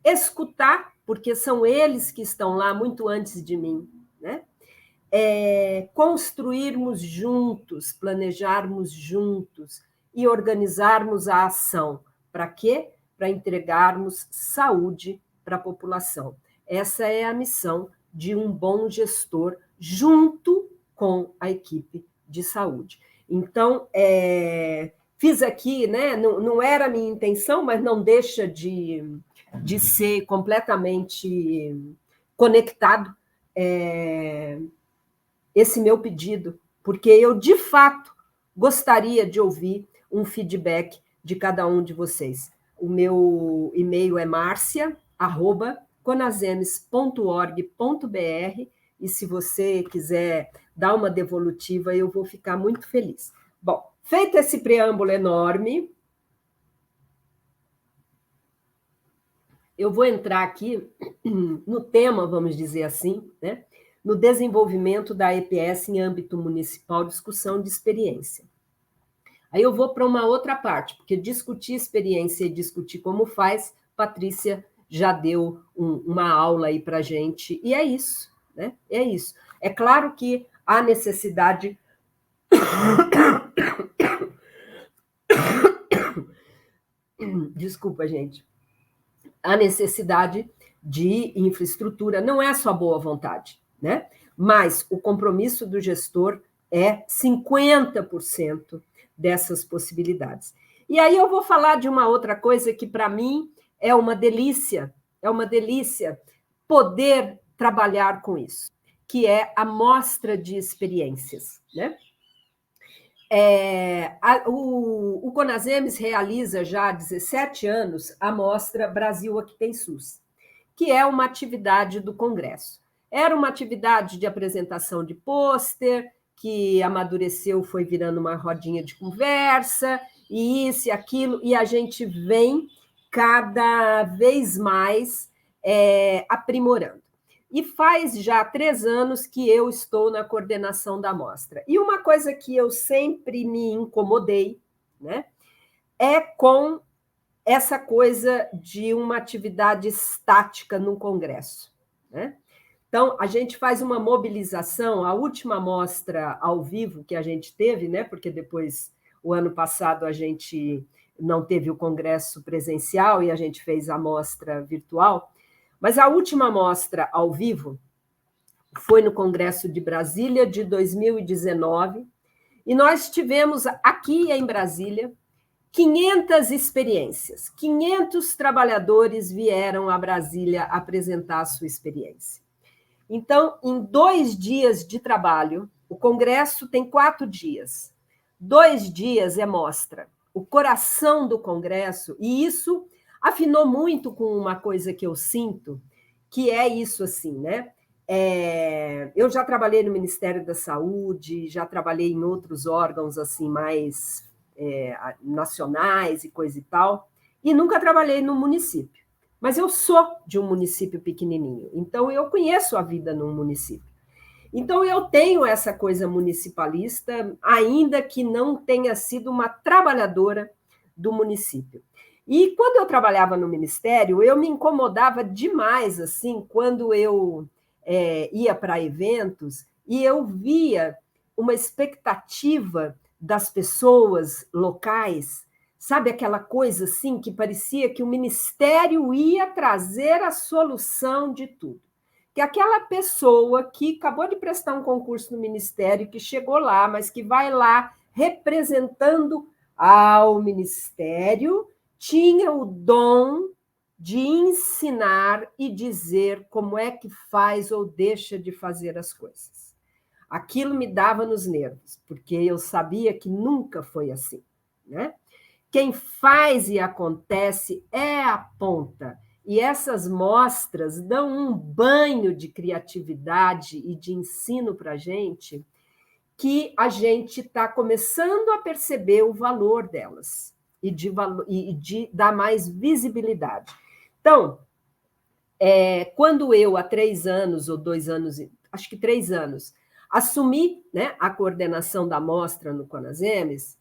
[SPEAKER 3] Escutar, porque são eles que estão lá muito antes de mim, né? Construirmos juntos, planejarmos juntos e organizarmos a ação. Para quê? Para entregarmos saúde para a população. Essa é a missão de um bom gestor junto com a equipe de saúde. Então, fiz aqui, né? Não era a minha intenção, mas não deixa de ser completamente conectado esse meu pedido, porque eu, de fato, gostaria de ouvir um feedback de cada um de vocês. O meu e-mail é marcia@conasemes.org.br, e se você quiser dar uma devolutiva, eu vou ficar muito feliz. Bom, feito esse preâmbulo enorme, eu vou entrar aqui no tema, vamos dizer assim, né? No desenvolvimento da EPS em âmbito municipal, discussão de experiência. Aí eu vou para uma outra parte, porque discutir experiência e discutir como faz, Patrícia já deu uma aula aí para a gente, e é isso, né? É isso. É claro que há necessidade... Desculpa, gente. Há necessidade de infraestrutura, não é só boa vontade, né? Mas o compromisso do gestor é 50% dessas possibilidades. E aí eu vou falar de uma outra coisa que, para mim, é uma delícia poder trabalhar com isso, que é a mostra de experiências, né? O CONASEMES realiza já há 17 anos a mostra Brasil Aqui Tem SUS, que é uma atividade do Congresso. Era uma atividade de apresentação de pôster, que amadureceu, foi virando uma rodinha de conversa, e isso e aquilo, e a gente vem cada vez mais aprimorando. E faz já 3 anos que eu estou na coordenação da mostra. E uma coisa que eu sempre me incomodei, né, é com essa coisa de uma atividade estática no congresso, né? Então, a gente faz uma mobilização, a última mostra ao vivo que a gente teve, né, porque depois, o ano passado, a gente não teve o congresso presencial e a gente fez a mostra virtual, mas a última mostra ao vivo foi no Congresso de Brasília, de 2019, e nós tivemos aqui em Brasília 500 experiências, 500 trabalhadores vieram a Brasília apresentar a sua experiência. Então, em 2 dias de trabalho, o Congresso tem 4 dias, 2 dias é mostra. O coração do Congresso, e isso afinou muito com uma coisa que eu sinto, que é isso assim, né? Eu já trabalhei no Ministério da Saúde, já trabalhei em outros órgãos assim mais nacionais e coisa e tal, e nunca trabalhei no município. Mas eu sou de um município pequenininho, então eu conheço a vida num município. Então eu tenho essa coisa municipalista, ainda que não tenha sido uma trabalhadora do município. E quando eu trabalhava no Ministério, eu me incomodava demais, assim, quando eu ia para eventos e eu via uma expectativa das pessoas locais, sabe, aquela coisa assim que parecia que o Ministério ia trazer a solução de tudo. Que aquela pessoa que acabou de prestar um concurso no Ministério, que chegou lá, mas que vai lá representando ao Ministério, tinha o dom de ensinar e dizer como é que faz ou deixa de fazer as coisas. Aquilo me dava nos nervos, porque eu sabia que nunca foi assim, né? Quem faz e acontece é a ponta. E essas mostras dão um banho de criatividade e de ensino para a gente, que a gente está começando a perceber o valor delas e de dar mais visibilidade. Então, quando eu, há 3 anos ou 2 anos, acho que 3 anos, assumi, né, a coordenação da mostra no Conasems,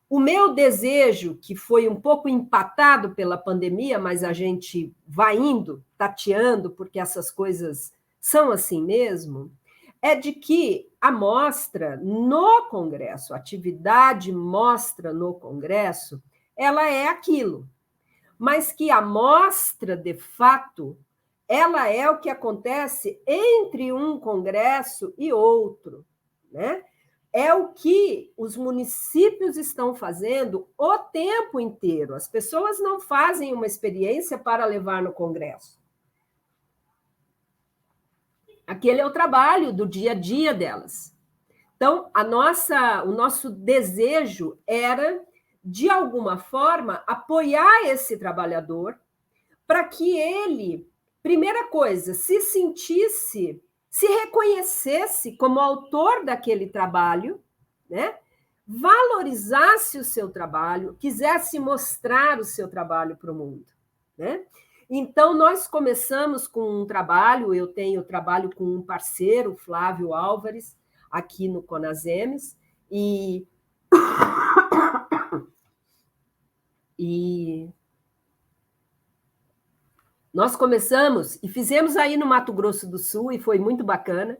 [SPEAKER 3] o meu desejo, que foi um pouco empatado pela pandemia, mas a gente vai indo, tateando, porque essas coisas são assim mesmo, é de que a mostra no Congresso, a atividade mostra no Congresso, ela é aquilo, mas que a mostra, de fato, ela é o que acontece entre um congresso e outro, né? É o que os municípios estão fazendo o tempo inteiro. As pessoas não fazem uma experiência para levar no congresso. Aquele é o trabalho do dia a dia delas. Então, o nosso desejo era, de alguma forma, apoiar esse trabalhador para que ele, primeira coisa, se sentisse, se reconhecesse como autor daquele trabalho, né? Valorizasse o seu trabalho, quisesse mostrar o seu trabalho para o mundo, né? Então, nós começamos com um trabalho, eu trabalho com um parceiro, Flávio Álvares, aqui no Conasems, e nós começamos e fizemos aí no Mato Grosso do Sul, e foi muito bacana,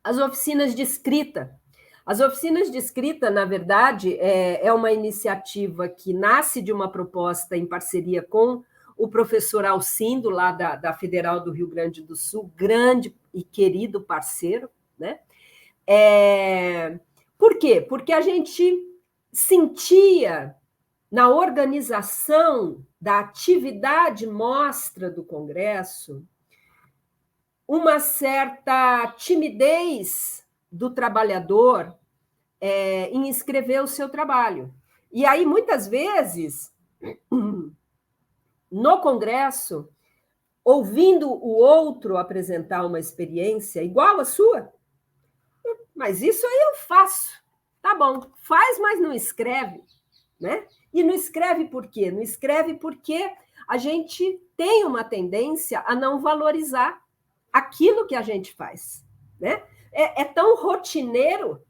[SPEAKER 3] as oficinas de escrita. As oficinas de escrita, na verdade, é uma iniciativa que nasce de uma proposta em parceria com o professor Alcindo, lá da Federal do Rio Grande do Sul, grande e querido parceiro, né? Por quê? Porque a gente sentia na organização da atividade mostra do Congresso uma certa timidez do trabalhador em escrever o seu trabalho. E aí, muitas vezes, no Congresso, ouvindo o outro apresentar uma experiência igual à sua, mas isso aí eu faço. Tá bom, faz, mas não escreve. né? E não escreve por quê? Não escreve porque a gente tem uma tendência a não valorizar aquilo que a gente faz, né? É tão rotineiro.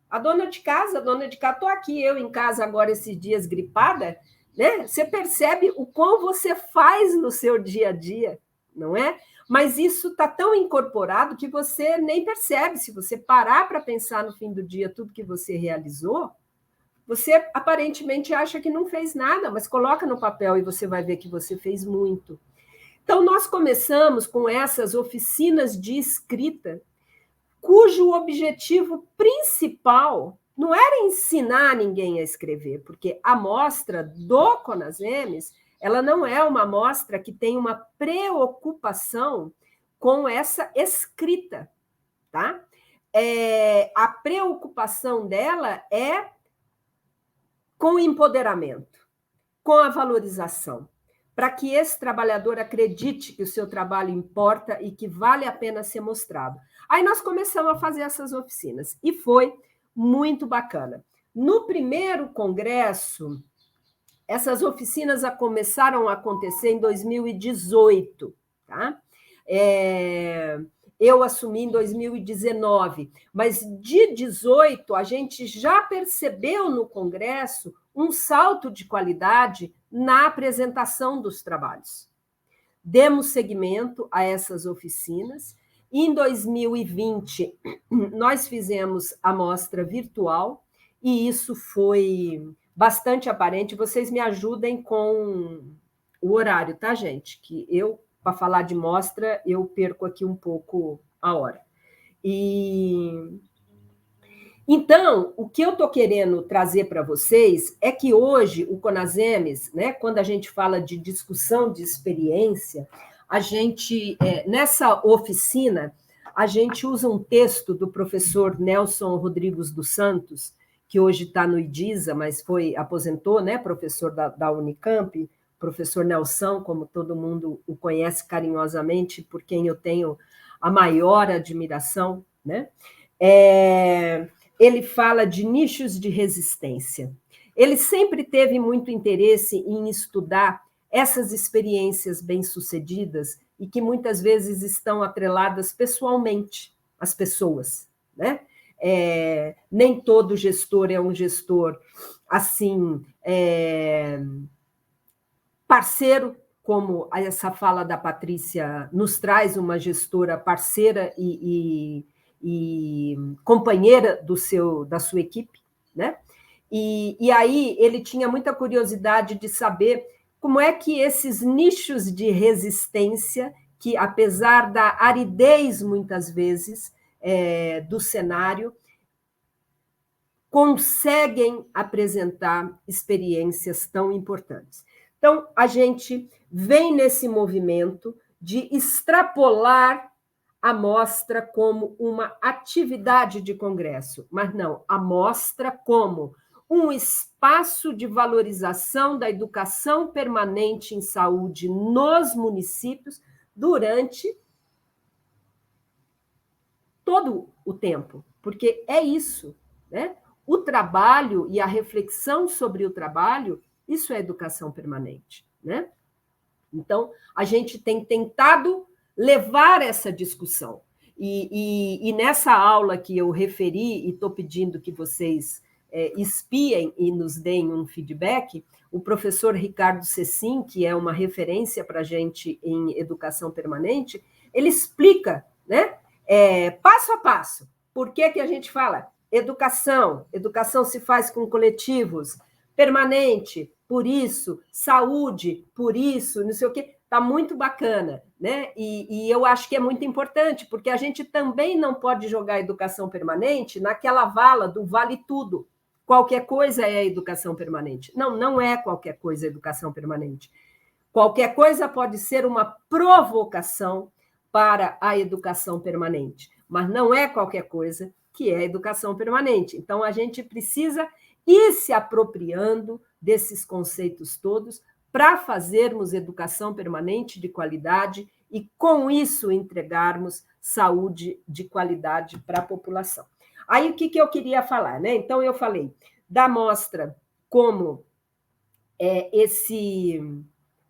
[SPEAKER 3] A dona de casa, estou aqui, eu em casa agora esses dias gripada, né? Você percebe o quão você faz no seu dia a dia, não é? Mas isso está tão incorporado que você nem percebe. Se você parar para pensar no fim do dia tudo que você realizou, você aparentemente acha que não fez nada, mas coloca no papel e você vai ver que você fez muito. Então, nós começamos com essas oficinas de escrita, cujo objetivo principal não era ensinar ninguém a escrever, porque a amostra do Conasems, ela não é uma amostra que tem uma preocupação com essa escrita, tá? A preocupação dela é com o empoderamento, com a valorização, para que esse trabalhador acredite que o seu trabalho importa e que vale a pena ser mostrado. Aí nós começamos a fazer essas oficinas, e foi muito bacana. No primeiro congresso, essas oficinas começaram a acontecer em 2018, tá? Eu assumi em 2019, mas de 18 a gente já percebeu no congresso um salto de qualidade na apresentação dos trabalhos. Demos seguimento a essas oficinas. Em 2020, nós fizemos a mostra virtual, e isso foi bastante aparente. Vocês me ajudem com o horário, tá, gente? Que eu, para falar de mostra, eu perco aqui um pouco a hora. Então, o que eu estou querendo trazer para vocês é que hoje o Conasems, né, quando a gente fala de discussão de experiência, a gente, nessa oficina, a gente usa um texto do professor Nelson Rodrigues dos Santos, que hoje está no IDISA, mas aposentou, né, professor da Unicamp, professor Nelson, como todo mundo o conhece carinhosamente, por quem eu tenho a maior admiração, né? Ele fala de nichos de resistência. Ele sempre teve muito interesse em estudar essas experiências bem-sucedidas e que muitas vezes estão atreladas pessoalmente às pessoas, né? Nem todo gestor é um gestor assim parceiro, como essa fala da Patrícia nos traz, uma gestora parceira e companheira da sua equipe, né? E aí ele tinha muita curiosidade de saber como é que esses nichos de resistência, que apesar da aridez, muitas vezes, do cenário, conseguem apresentar experiências tão importantes. Então, a gente vem nesse movimento de extrapolar a mostra como uma atividade de congresso, mas não, a mostra como um espaço de valorização da educação permanente em saúde nos municípios durante todo o tempo, porque é isso, né? O trabalho e a reflexão sobre o trabalho, isso é educação permanente, né? Então, a gente tem tentado levar essa discussão. E nessa aula que eu referi, e estou pedindo que vocês espiem e nos deem um feedback, o professor Ricardo Cecim, que é uma referência para a gente em educação permanente, ele explica, né, passo a passo, por que a gente fala educação se faz com coletivos, permanente, por isso, saúde, por isso, não sei o quê. Está muito bacana, né? E eu acho que é muito importante, porque a gente também não pode jogar a educação permanente naquela vala do vale tudo. Qualquer coisa é a educação permanente. Não, não é qualquer coisa a educação permanente. Qualquer coisa pode ser uma provocação para a educação permanente, mas não é qualquer coisa que é a educação permanente. Então, a gente precisa ir se apropriando desses conceitos todos para fazermos educação permanente de qualidade e, com isso, entregarmos saúde de qualidade para a população. Aí, o que eu queria falar, né? Então, eu falei da mostra como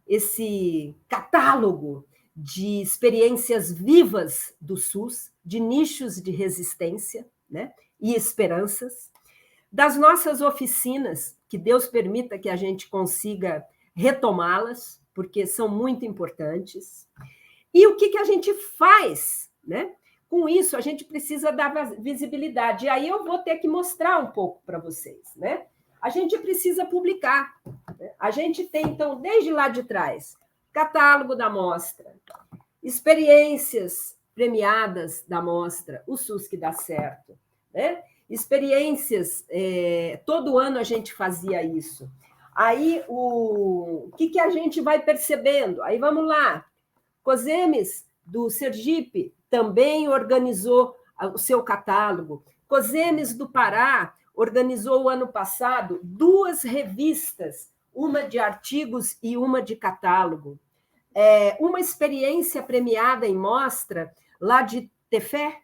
[SPEAKER 3] esse catálogo de experiências vivas do SUS, de nichos de resistência, né, e esperanças, das nossas oficinas, que Deus permita que a gente consiga retomá-las, porque são muito importantes. E o que a gente faz, né? Com isso, a gente precisa dar visibilidade. E aí eu vou ter que mostrar um pouco para vocês, né? A gente precisa publicar. Né? A gente tem, então, desde lá de trás, catálogo da mostra, experiências premiadas da mostra, o SUS que dá certo, né? Experiências, todo ano a gente fazia isso. Aí, o que a gente vai percebendo? Aí, vamos lá. COSEMES, do Sergipe, também organizou o seu catálogo. COSEMES do Pará organizou, o ano passado, 2 revistas, uma de artigos e uma de catálogo. Uma experiência premiada em mostra, lá de Tefé,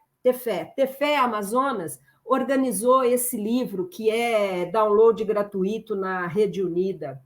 [SPEAKER 3] Amazonas, organizou esse livro, que é download gratuito na Rede Unida.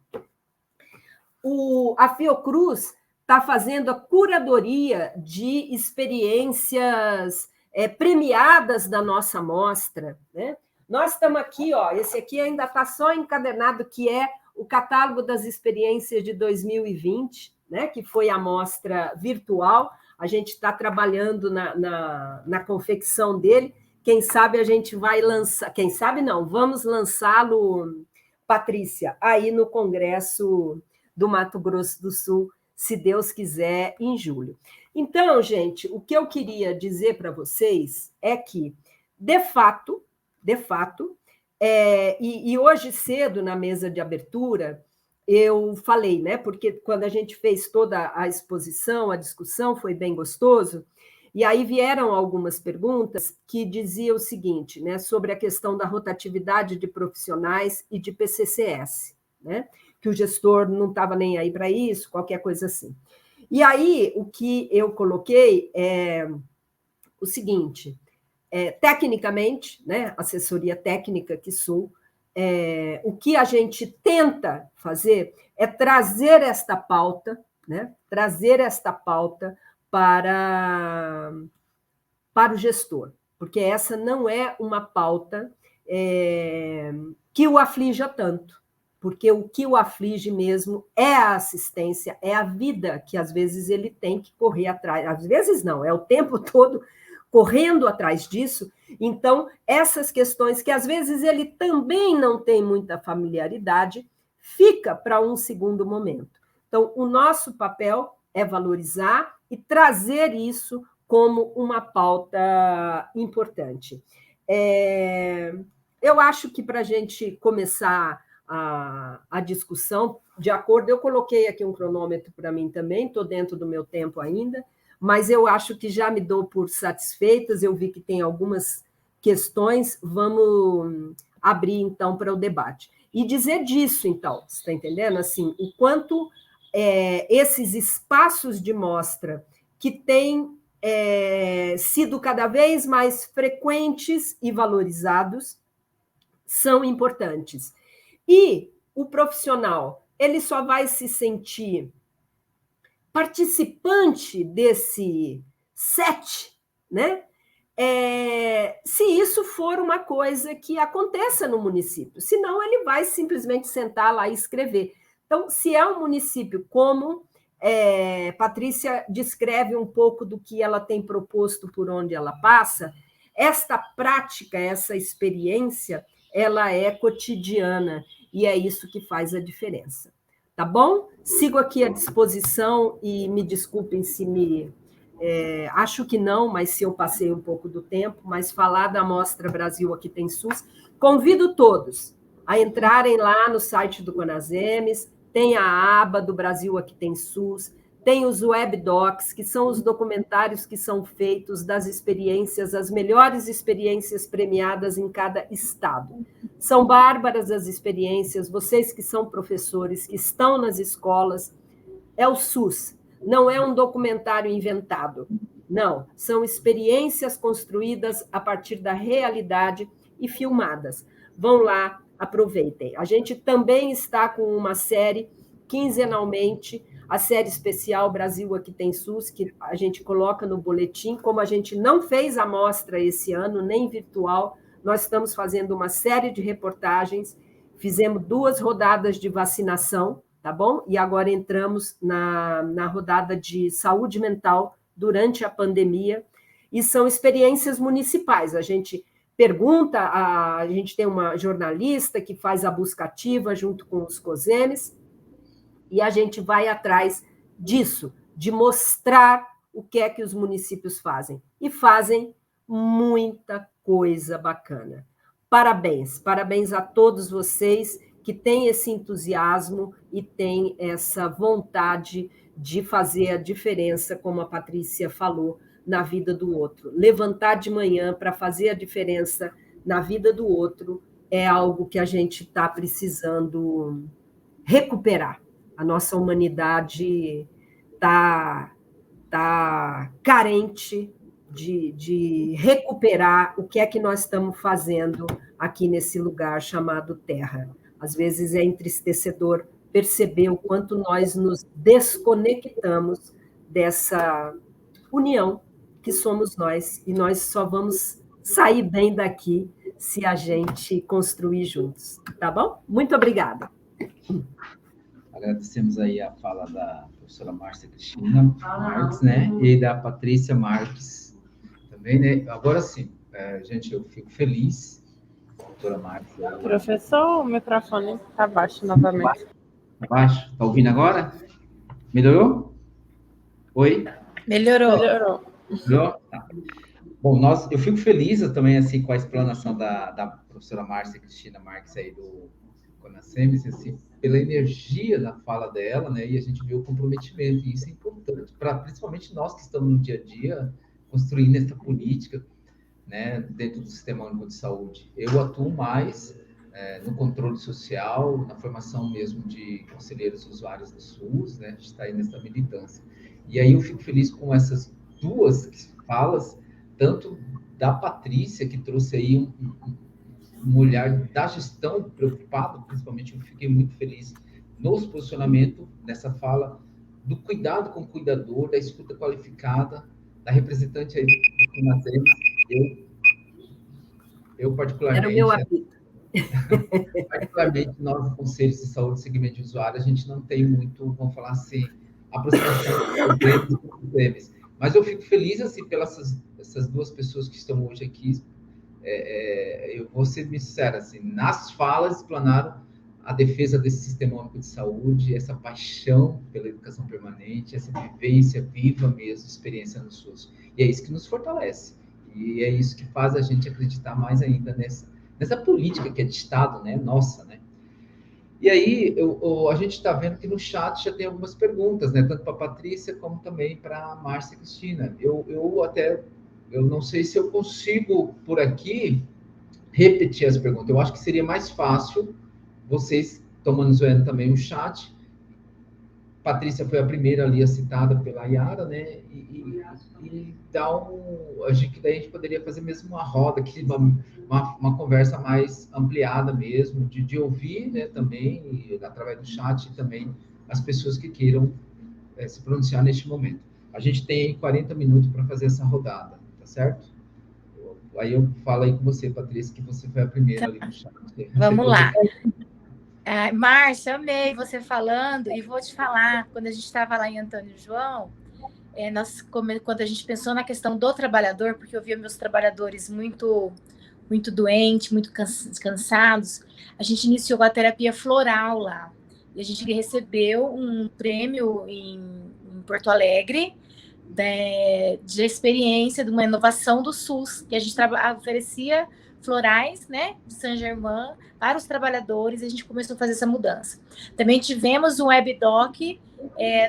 [SPEAKER 3] A Fiocruz está fazendo a curadoria de experiências premiadas da nossa mostra, né? Nós estamos aqui, ó, esse aqui ainda está só encadernado, que é o catálogo das experiências de 2020, né? Que foi a mostra virtual. A gente está trabalhando na confecção dele. Quem sabe a gente vai lançar, quem sabe não, vamos lançá-lo, Patrícia, aí no Congresso do Mato Grosso do Sul, se Deus quiser, em julho. Então, gente, o que eu queria dizer para vocês é que, de fato, e hoje cedo, na mesa de abertura, eu falei, né? Porque quando a gente fez toda a exposição, a discussão, foi bem gostoso, e aí vieram algumas perguntas que diziam o seguinte, né? Sobre a questão da rotatividade de profissionais e de PCCS, né? Que o gestor não estava nem aí para isso, qualquer coisa assim. E aí, o que eu coloquei é o seguinte, tecnicamente, né, assessoria técnica que sou, o que a gente tenta fazer é trazer esta pauta, né, para o gestor, porque essa não é uma pauta que o aflija tanto, porque o que o aflige mesmo é a assistência, é a vida que às vezes ele tem que correr atrás, às vezes não, é o tempo todo correndo atrás disso. Então, essas questões que às vezes ele também não tem muita familiaridade, fica para um segundo momento. Então, o nosso papel é valorizar e trazer isso como uma pauta importante. Eu acho que para a gente começar a discussão, de acordo, eu coloquei aqui um cronômetro para mim também, estou dentro do meu tempo ainda, mas eu acho que já me dou por satisfeitas, eu vi que tem algumas questões, vamos abrir, então, para o debate. E dizer disso, então, você está entendendo? Assim, o quanto esses espaços de mostra que têm sido cada vez mais frequentes e valorizados são importantes. E o profissional, ele só vai se sentir participante desse set, né? Se isso for uma coisa que aconteça no município, senão ele vai simplesmente sentar lá e escrever. Então, se é um município como Patrícia descreve um pouco do que ela tem proposto por onde ela passa, esta prática, essa experiência, ela é cotidiana e é isso que faz a diferença. Tá bom? Sigo aqui à disposição e me desculpem se acho que não, mas se eu passei um pouco do tempo, mas falar da Mostra Brasil Aqui Tem SUS, convido todos a entrarem lá no site do CONASEMES, tem a aba do Brasil Aqui Tem SUS, tem os webdocs, que são os documentários que são feitos das experiências, as melhores experiências premiadas em cada estado. São bárbaras as experiências, vocês que são professores, que estão nas escolas, é o SUS, não é um documentário inventado, não, são experiências construídas a partir da realidade e filmadas. vão lá, aproveitem. A gente também está com uma série quinzenalmente, a série especial Brasil Aqui Tem SUS, que a gente coloca no boletim. Como a gente não fez a mostra esse ano, nem virtual, nós estamos fazendo uma série de reportagens, fizemos 2 rodadas de vacinação, tá bom? E agora entramos na rodada de saúde mental durante a pandemia, e são experiências municipais. A gente pergunta, a gente tem uma jornalista que faz a busca ativa junto com os COSEMES, e a gente vai atrás disso, de mostrar o que é que os municípios fazem. E fazem muita coisa bacana. Parabéns, parabéns a todos vocês que têm esse entusiasmo e têm essa vontade de fazer a diferença, como a Patrícia falou, na vida do outro. Levantar de manhã para fazer a diferença na vida do outro é algo que a gente está precisando recuperar. A nossa humanidade está carente de recuperar o que é que nós estamos fazendo aqui nesse lugar chamado Terra. Às vezes é entristecedor perceber o quanto nós nos desconectamos dessa união que somos nós, e nós só vamos sair bem daqui se a gente construir juntos, tá bom? Muito obrigada.
[SPEAKER 2] Agradecemos aí a fala da professora Márcia Cristina Marques, né? E da Patrícia Marques também, né? Agora sim, gente, eu fico feliz, doutora Márcia.
[SPEAKER 1] Professor, o microfone está baixo novamente.
[SPEAKER 2] Está baixo? Está ouvindo agora? Melhorou? Oi?
[SPEAKER 4] Melhorou.
[SPEAKER 2] Melhorou? Tá. Bom, eu fico feliz também assim, com a explanação da professora Márcia Cristina Marques aí do CONASEMES, assim, pela energia da fala dela, né? E a gente vê o comprometimento, e isso é importante, principalmente nós que estamos no dia a dia, construindo essa política, né, dentro do Sistema Único de Saúde. Eu atuo mais no controle social, na formação mesmo de conselheiros usuários do SUS, né? A gente está aí nessa militância. E aí eu fico feliz com essas 2 falas, tanto da Patrícia, que trouxe aí um olhar da gestão preocupado, principalmente eu fiquei muito feliz nos posicionamentos dessa fala, do cuidado com o cuidador, da escuta qualificada, da representante aí do CONASEMES. Eu particularmente...
[SPEAKER 3] Era o meu apito.
[SPEAKER 2] Particularmente, nós, no Conselho de Saúde e Segmento de Usuário, a gente não tem muito, vamos falar assim, aproximação dos problemas. Mas eu fico feliz, assim, pelas essas 2 pessoas que estão hoje aqui. Eu vou ser sincero, assim, nas falas explanaram a defesa desse Sistema Único de Saúde, essa paixão pela educação permanente, essa vivência viva mesmo, experiência no SUS. E é isso que nos fortalece. E é isso que faz a gente acreditar mais ainda nessa política que é de Estado, né? Nossa, né? E aí, a gente está vendo que no chat já tem algumas perguntas, né? Tanto para a Patrícia como também para a Márcia Cristina. Eu não sei se eu consigo, por aqui, repetir as perguntas. Eu acho que seria mais fácil vocês tomando zoando também o chat. Patrícia foi a primeira ali citada pela Yara, né? E acho que daí a gente poderia fazer mesmo uma roda aqui, uma conversa mais ampliada mesmo, de ouvir, né, também, através do chat, e também as pessoas que queiram se pronunciar neste momento. A gente tem 40 minutos para fazer essa rodada, tá certo? Aí eu falo aí com você, Patrícia, que você foi a primeira ali no chat.
[SPEAKER 4] Vamos lá. Márcia, amei você falando, e vou te falar, quando a gente estava lá em Antônio João, quando a gente pensou na questão do trabalhador, porque eu via meus trabalhadores muito doentes, muito cansados, a gente iniciou a terapia floral lá, e a gente recebeu um prêmio em Porto Alegre, de experiência, de uma inovação do SUS, que a gente oferecia florais, né, de Saint-Germain, para os trabalhadores, e a gente começou a fazer essa mudança. Também tivemos um webdoc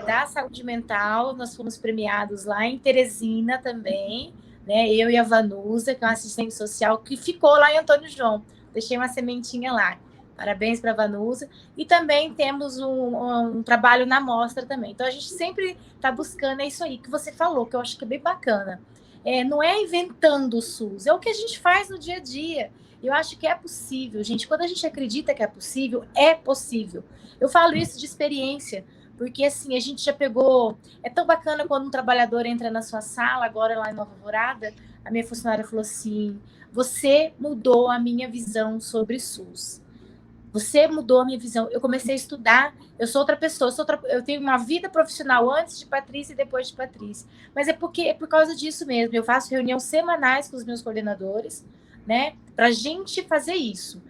[SPEAKER 4] da saúde mental, nós fomos premiados lá em Teresina também, né, eu e a Vanusa, que é uma assistente social, que ficou lá em Antônio João, deixei uma sementinha lá. Parabéns para a Vanusa. E também temos um trabalho na mostra também. Então, a gente sempre está buscando, é isso aí que você falou, que eu acho que é bem bacana. Não é inventando o SUS, é o que a gente faz no dia a dia. Eu acho que é possível, gente. Quando a gente acredita que é possível, é possível. Eu falo isso de experiência, porque assim, a gente já pegou... É tão bacana quando um trabalhador entra na sua sala, agora lá em Nova Alvorada, a minha funcionária falou assim, você mudou a minha visão sobre SUS. Você mudou a minha visão. Eu comecei a estudar, eu sou outra pessoa, eu tenho uma vida profissional antes de Patrícia e depois de Patrícia. Mas é por causa disso mesmo. Eu faço reuniões semanais com os meus coordenadores, né? Para a gente fazer isso.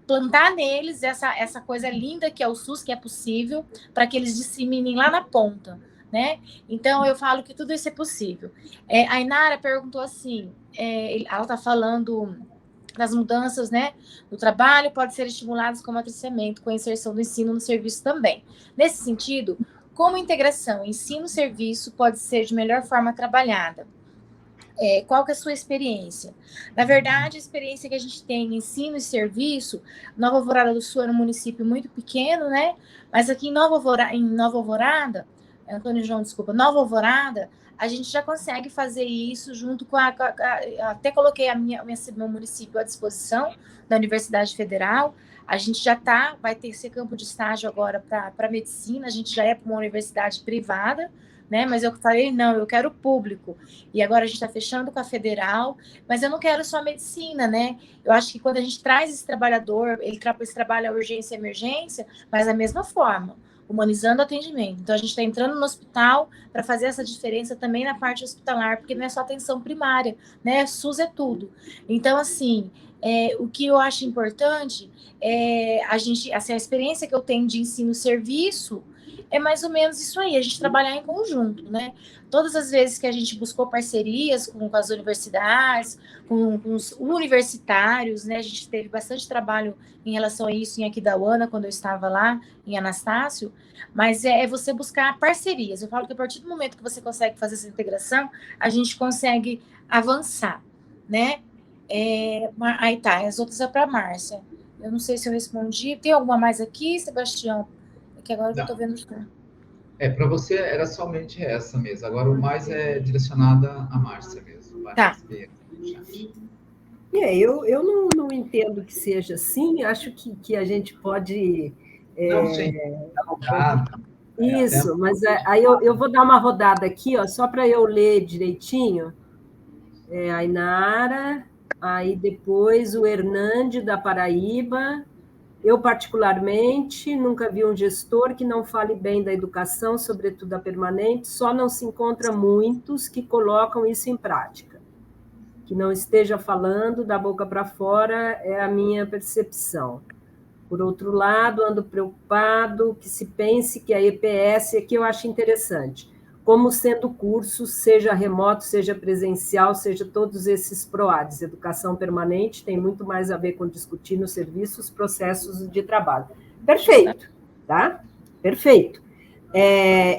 [SPEAKER 4] Plantar neles essa coisa linda que é o SUS, que é possível, para que eles disseminem lá na ponta, né? Então, eu falo que tudo isso é possível. A Inara perguntou assim, ela está falando das mudanças, né, do trabalho, pode ser estimuladas com matriciamento, com a inserção do ensino no serviço também. Nesse sentido, como integração ensino-serviço pode ser de melhor forma trabalhada? Qual que é a sua experiência? Na verdade, a experiência que a gente tem em ensino e serviço, Nova Alvorada do Sul é um município muito pequeno, né? Mas aqui em Nova Alvorada, Nova Alvorada, a gente já consegue fazer isso junto com até coloquei meu município à disposição da Universidade Federal. A gente já vai ter esse campo de estágio agora para medicina, a gente já é para uma universidade privada, né? Mas eu falei, não, eu quero público. E agora a gente está fechando com a federal, mas eu não quero só medicina, né? Eu acho que quando a gente traz esse trabalhador, ele trabalha urgência e emergência, mas da mesma forma, humanizando o atendimento. Então, a gente está entrando no hospital para fazer essa diferença também na parte hospitalar, porque não é só atenção primária, né? SUS é tudo. Então, assim, o que eu acho importante é a experiência que eu tenho de ensino-serviço é mais ou menos isso aí, a gente trabalhar em conjunto, né? Todas as vezes que a gente buscou parcerias com as universidades, com os universitários, né? A gente teve bastante trabalho em relação a isso em Aquidauana, quando eu estava lá, em Anastácio, mas é você buscar parcerias. Eu falo que a partir do momento que você consegue fazer essa integração, a gente consegue avançar, né? Aí tá, as outras é para a Márcia. Eu não sei se eu respondi. Tem alguma mais aqui, Sebastião? Que agora eu estou vendo os caras.
[SPEAKER 2] Para você era somente essa mesmo. Agora o mais é direcionada a Márcia mesmo.
[SPEAKER 4] Tá.
[SPEAKER 3] Eu não entendo que seja assim. Acho que a gente pode...
[SPEAKER 2] Não, sim.
[SPEAKER 3] Isso, mas aí eu vou dar uma rodada aqui, ó, só para eu ler direitinho. A Inara, aí depois o Hernande, da Paraíba... Eu, particularmente, nunca vi um gestor que não fale bem da educação, sobretudo a permanente, só não se encontra muitos que colocam isso em prática. Que não esteja falando da boca para fora é a minha percepção. Por outro lado, ando preocupado que se pense que a EPS, aqui eu acho interessante, como sendo curso, seja remoto, seja presencial, seja todos esses PROADs. Educação permanente tem muito mais a ver com discutir nos serviços, processos de trabalho. Perfeito, tá? Perfeito.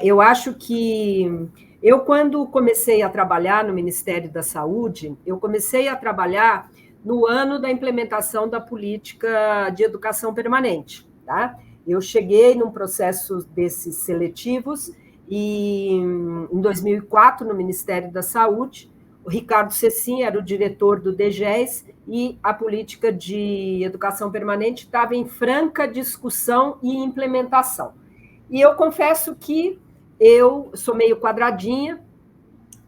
[SPEAKER 3] Eu acho que... Eu, quando comecei a trabalhar no Ministério da Saúde, eu comecei a trabalhar no ano da implementação da política de educação permanente, tá? Eu cheguei num processo desses seletivos e em 2004, no Ministério da Saúde, o Ricardo Cecim era o diretor do DGES e a política de educação permanente estava em franca discussão e implementação. E eu confesso que eu sou meio quadradinha.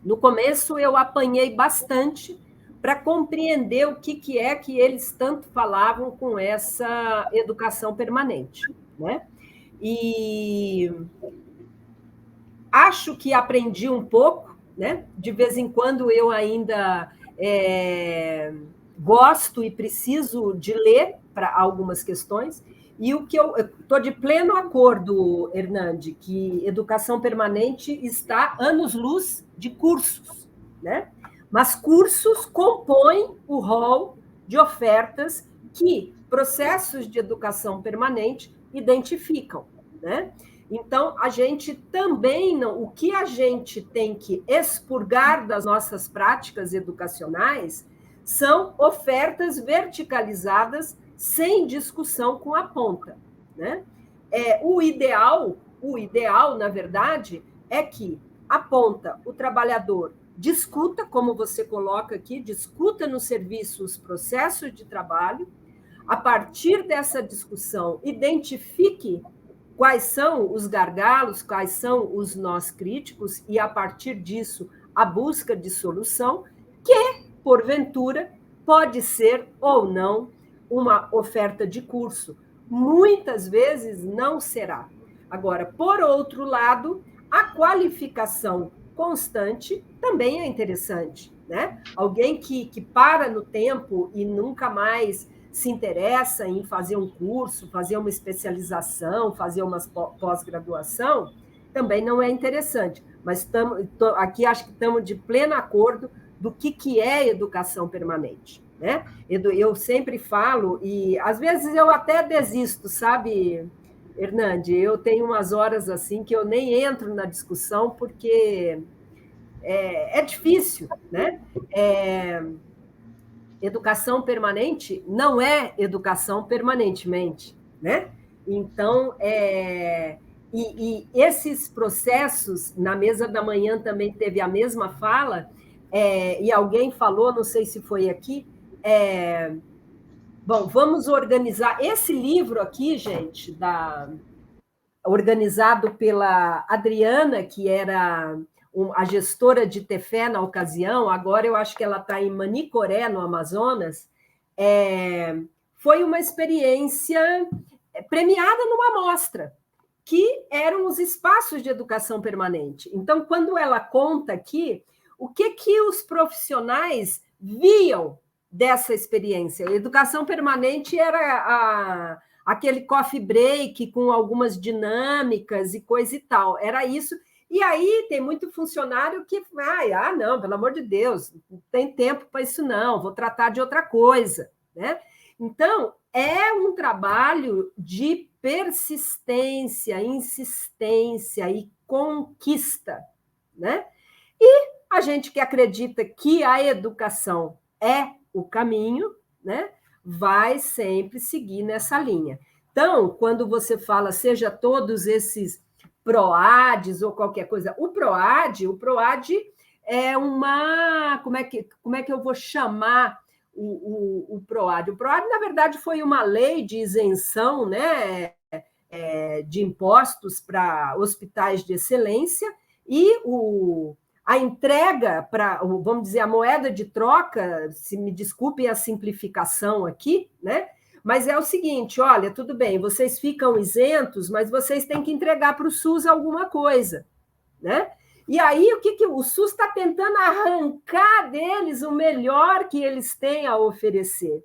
[SPEAKER 3] No começo, eu apanhei bastante para compreender o que é que eles tanto falavam com essa educação permanente, né? E... acho que aprendi um pouco, né? De vez em quando eu ainda gosto e preciso de ler para algumas questões, e o que eu estou de pleno acordo, Hernande, que educação permanente está anos-luz de cursos, né? Mas cursos compõem o rol de ofertas que processos de educação permanente identificam, né? Então, a gente também não... O que a gente tem que expurgar das nossas práticas educacionais são ofertas verticalizadas sem discussão com a ponta, né? O ideal, na verdade, é que a ponta, o trabalhador, discuta, como você coloca aqui, discuta no serviço os processos de trabalho. A partir dessa discussão, identifique quais são os gargalos, quais são os nós críticos, e, a partir disso, a busca de solução, que, porventura, pode ser ou não uma oferta de curso. Muitas vezes não será. Agora, por outro lado, a qualificação constante também é interessante, né? Alguém que para no tempo e nunca mais se interessa em fazer um curso, fazer uma especialização, fazer uma pós-graduação, também não é interessante. Mas aqui acho que estamos de pleno acordo do que é educação permanente, né? Eu sempre falo, e às vezes eu até desisto, sabe, Hernande? Eu tenho umas horas assim que eu nem entro na discussão, porque é difícil, né? Educação permanente não é educação permanentemente, né? Então, e esses processos, na mesa da manhã também teve a mesma fala, e alguém falou, não sei se foi aqui, bom, vamos organizar. Esse livro aqui, gente, organizado pela Adriana, que era a gestora de Tefé na ocasião, agora eu acho que ela está em Manicoré, no Amazonas, foi uma experiência premiada numa mostra, que eram os espaços de educação permanente. Então, quando ela conta aqui, o que os profissionais viam dessa experiência? A educação permanente era aquele coffee break com algumas dinâmicas e coisa e tal, era isso. E aí tem muito funcionário que vai, não, pelo amor de Deus, não tem tempo para isso não, vou tratar de outra coisa, né? Então, é um trabalho de persistência, insistência e conquista, né? E a gente que acredita que a educação é o caminho, né, vai sempre seguir nessa linha. Então, quando você fala, seja todos esses PROADs ou qualquer coisa, o PROAD é uma... Como é que eu vou chamar o PROAD? O PROAD, na verdade, foi uma lei de isenção, né, de impostos para hospitais de excelência, e a entrega para, vamos dizer, a moeda de troca, se me desculpem a simplificação aqui, né? Mas é o seguinte, olha, tudo bem, vocês ficam isentos, mas vocês têm que entregar para o SUS alguma coisa, né? E aí, o que o SUS está tentando arrancar deles o melhor que eles têm a oferecer.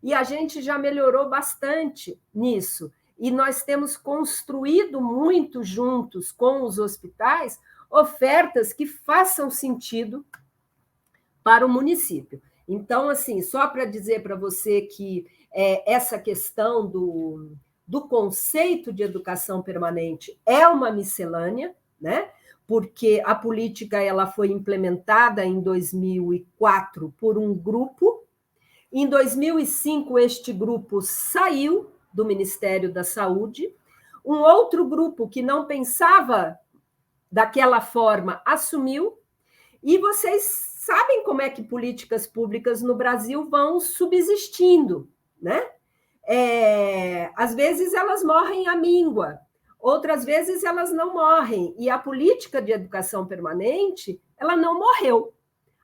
[SPEAKER 3] E a gente já melhorou bastante nisso. E nós temos construído muito juntos com os hospitais ofertas que façam sentido para o município. Então, assim, só para dizer para você que essa questão do conceito de educação permanente é uma miscelânea, né? Porque a política ela foi implementada em 2004 por um grupo. Em 2005, este grupo saiu do Ministério da Saúde. Um outro grupo que não pensava daquela forma assumiu. E vocês sabem como é que políticas públicas no Brasil vão subsistindo, né? Às vezes elas morrem à míngua, outras vezes elas não morrem. E a política de educação permanente, ela não morreu,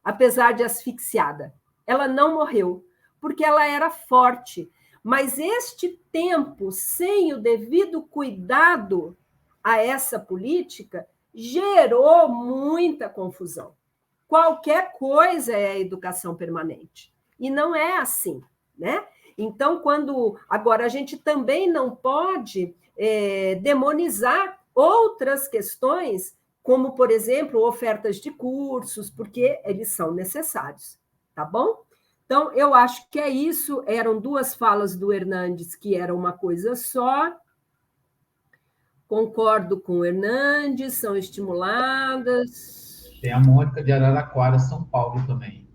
[SPEAKER 3] apesar de asfixiada. Ela não morreu, porque ela era forte. Mas este tempo, sem o devido cuidado a essa política, gerou muita confusão. Qualquer coisa é a educação permanente. E não é assim, né? Então, agora, a gente também não pode demonizar outras questões, como, por exemplo, ofertas de cursos, porque eles são necessários, tá bom? Então, eu acho que é isso. Eram duas falas do Hernandes, que eram uma coisa só. Concordo com o Hernandes, são estimuladas.
[SPEAKER 2] Tem a Mônica de Araraquara, São Paulo também.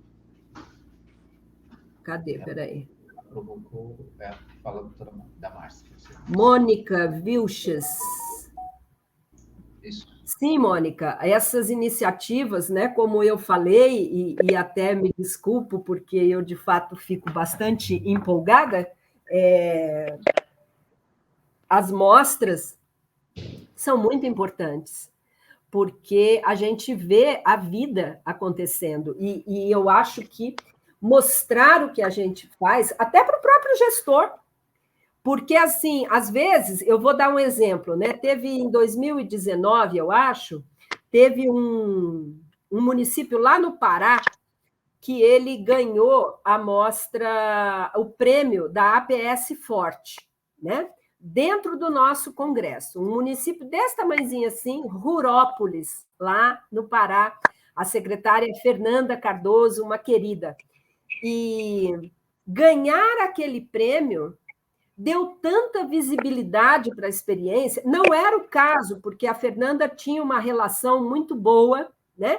[SPEAKER 3] Cadê? Peraí.
[SPEAKER 2] Provocou, fala a doutora da Márcia.
[SPEAKER 3] Mônica Vilches.
[SPEAKER 2] Isso.
[SPEAKER 3] Sim, Mônica, essas iniciativas, né, como eu falei, e até me desculpo, porque eu, de fato, fico bastante empolgada, as mostras são muito importantes, porque a gente vê a vida acontecendo, e eu acho que mostrar o que a gente faz, até para o próprio gestor, porque, assim, às vezes, eu vou dar um exemplo, né? Teve em 2019, eu acho, teve um município lá no Pará que ele ganhou a mostra, o prêmio da APS Forte, né? Dentro do nosso congresso. Um município desse tamanhozinho assim, Rurópolis, lá no Pará. A secretária Fernanda Cardoso, uma querida. E ganhar aquele prêmio deu tanta visibilidade para a experiência. Não era o caso, porque a Fernanda tinha uma relação muito boa, né?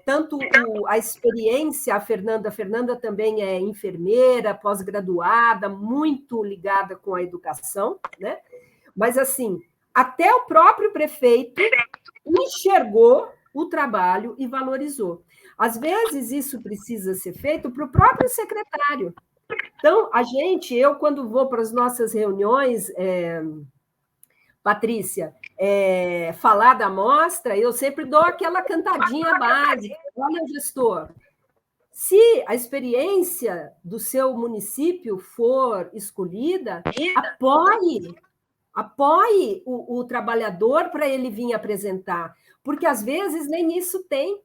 [SPEAKER 3] Tanto a experiência, a Fernanda também é enfermeira, pós-graduada, muito ligada com a educação, né? Mas, assim, até o próprio prefeito enxergou o trabalho e valorizou. Às vezes, isso precisa ser feito para o próprio secretário. Então, eu, quando vou para as nossas reuniões, Patrícia, falar da mostra, eu sempre dou aquela cantadinha básica. Olha, gestor, se a experiência do seu município for escolhida, apoie o trabalhador para ele vir apresentar, porque às vezes nem isso tem,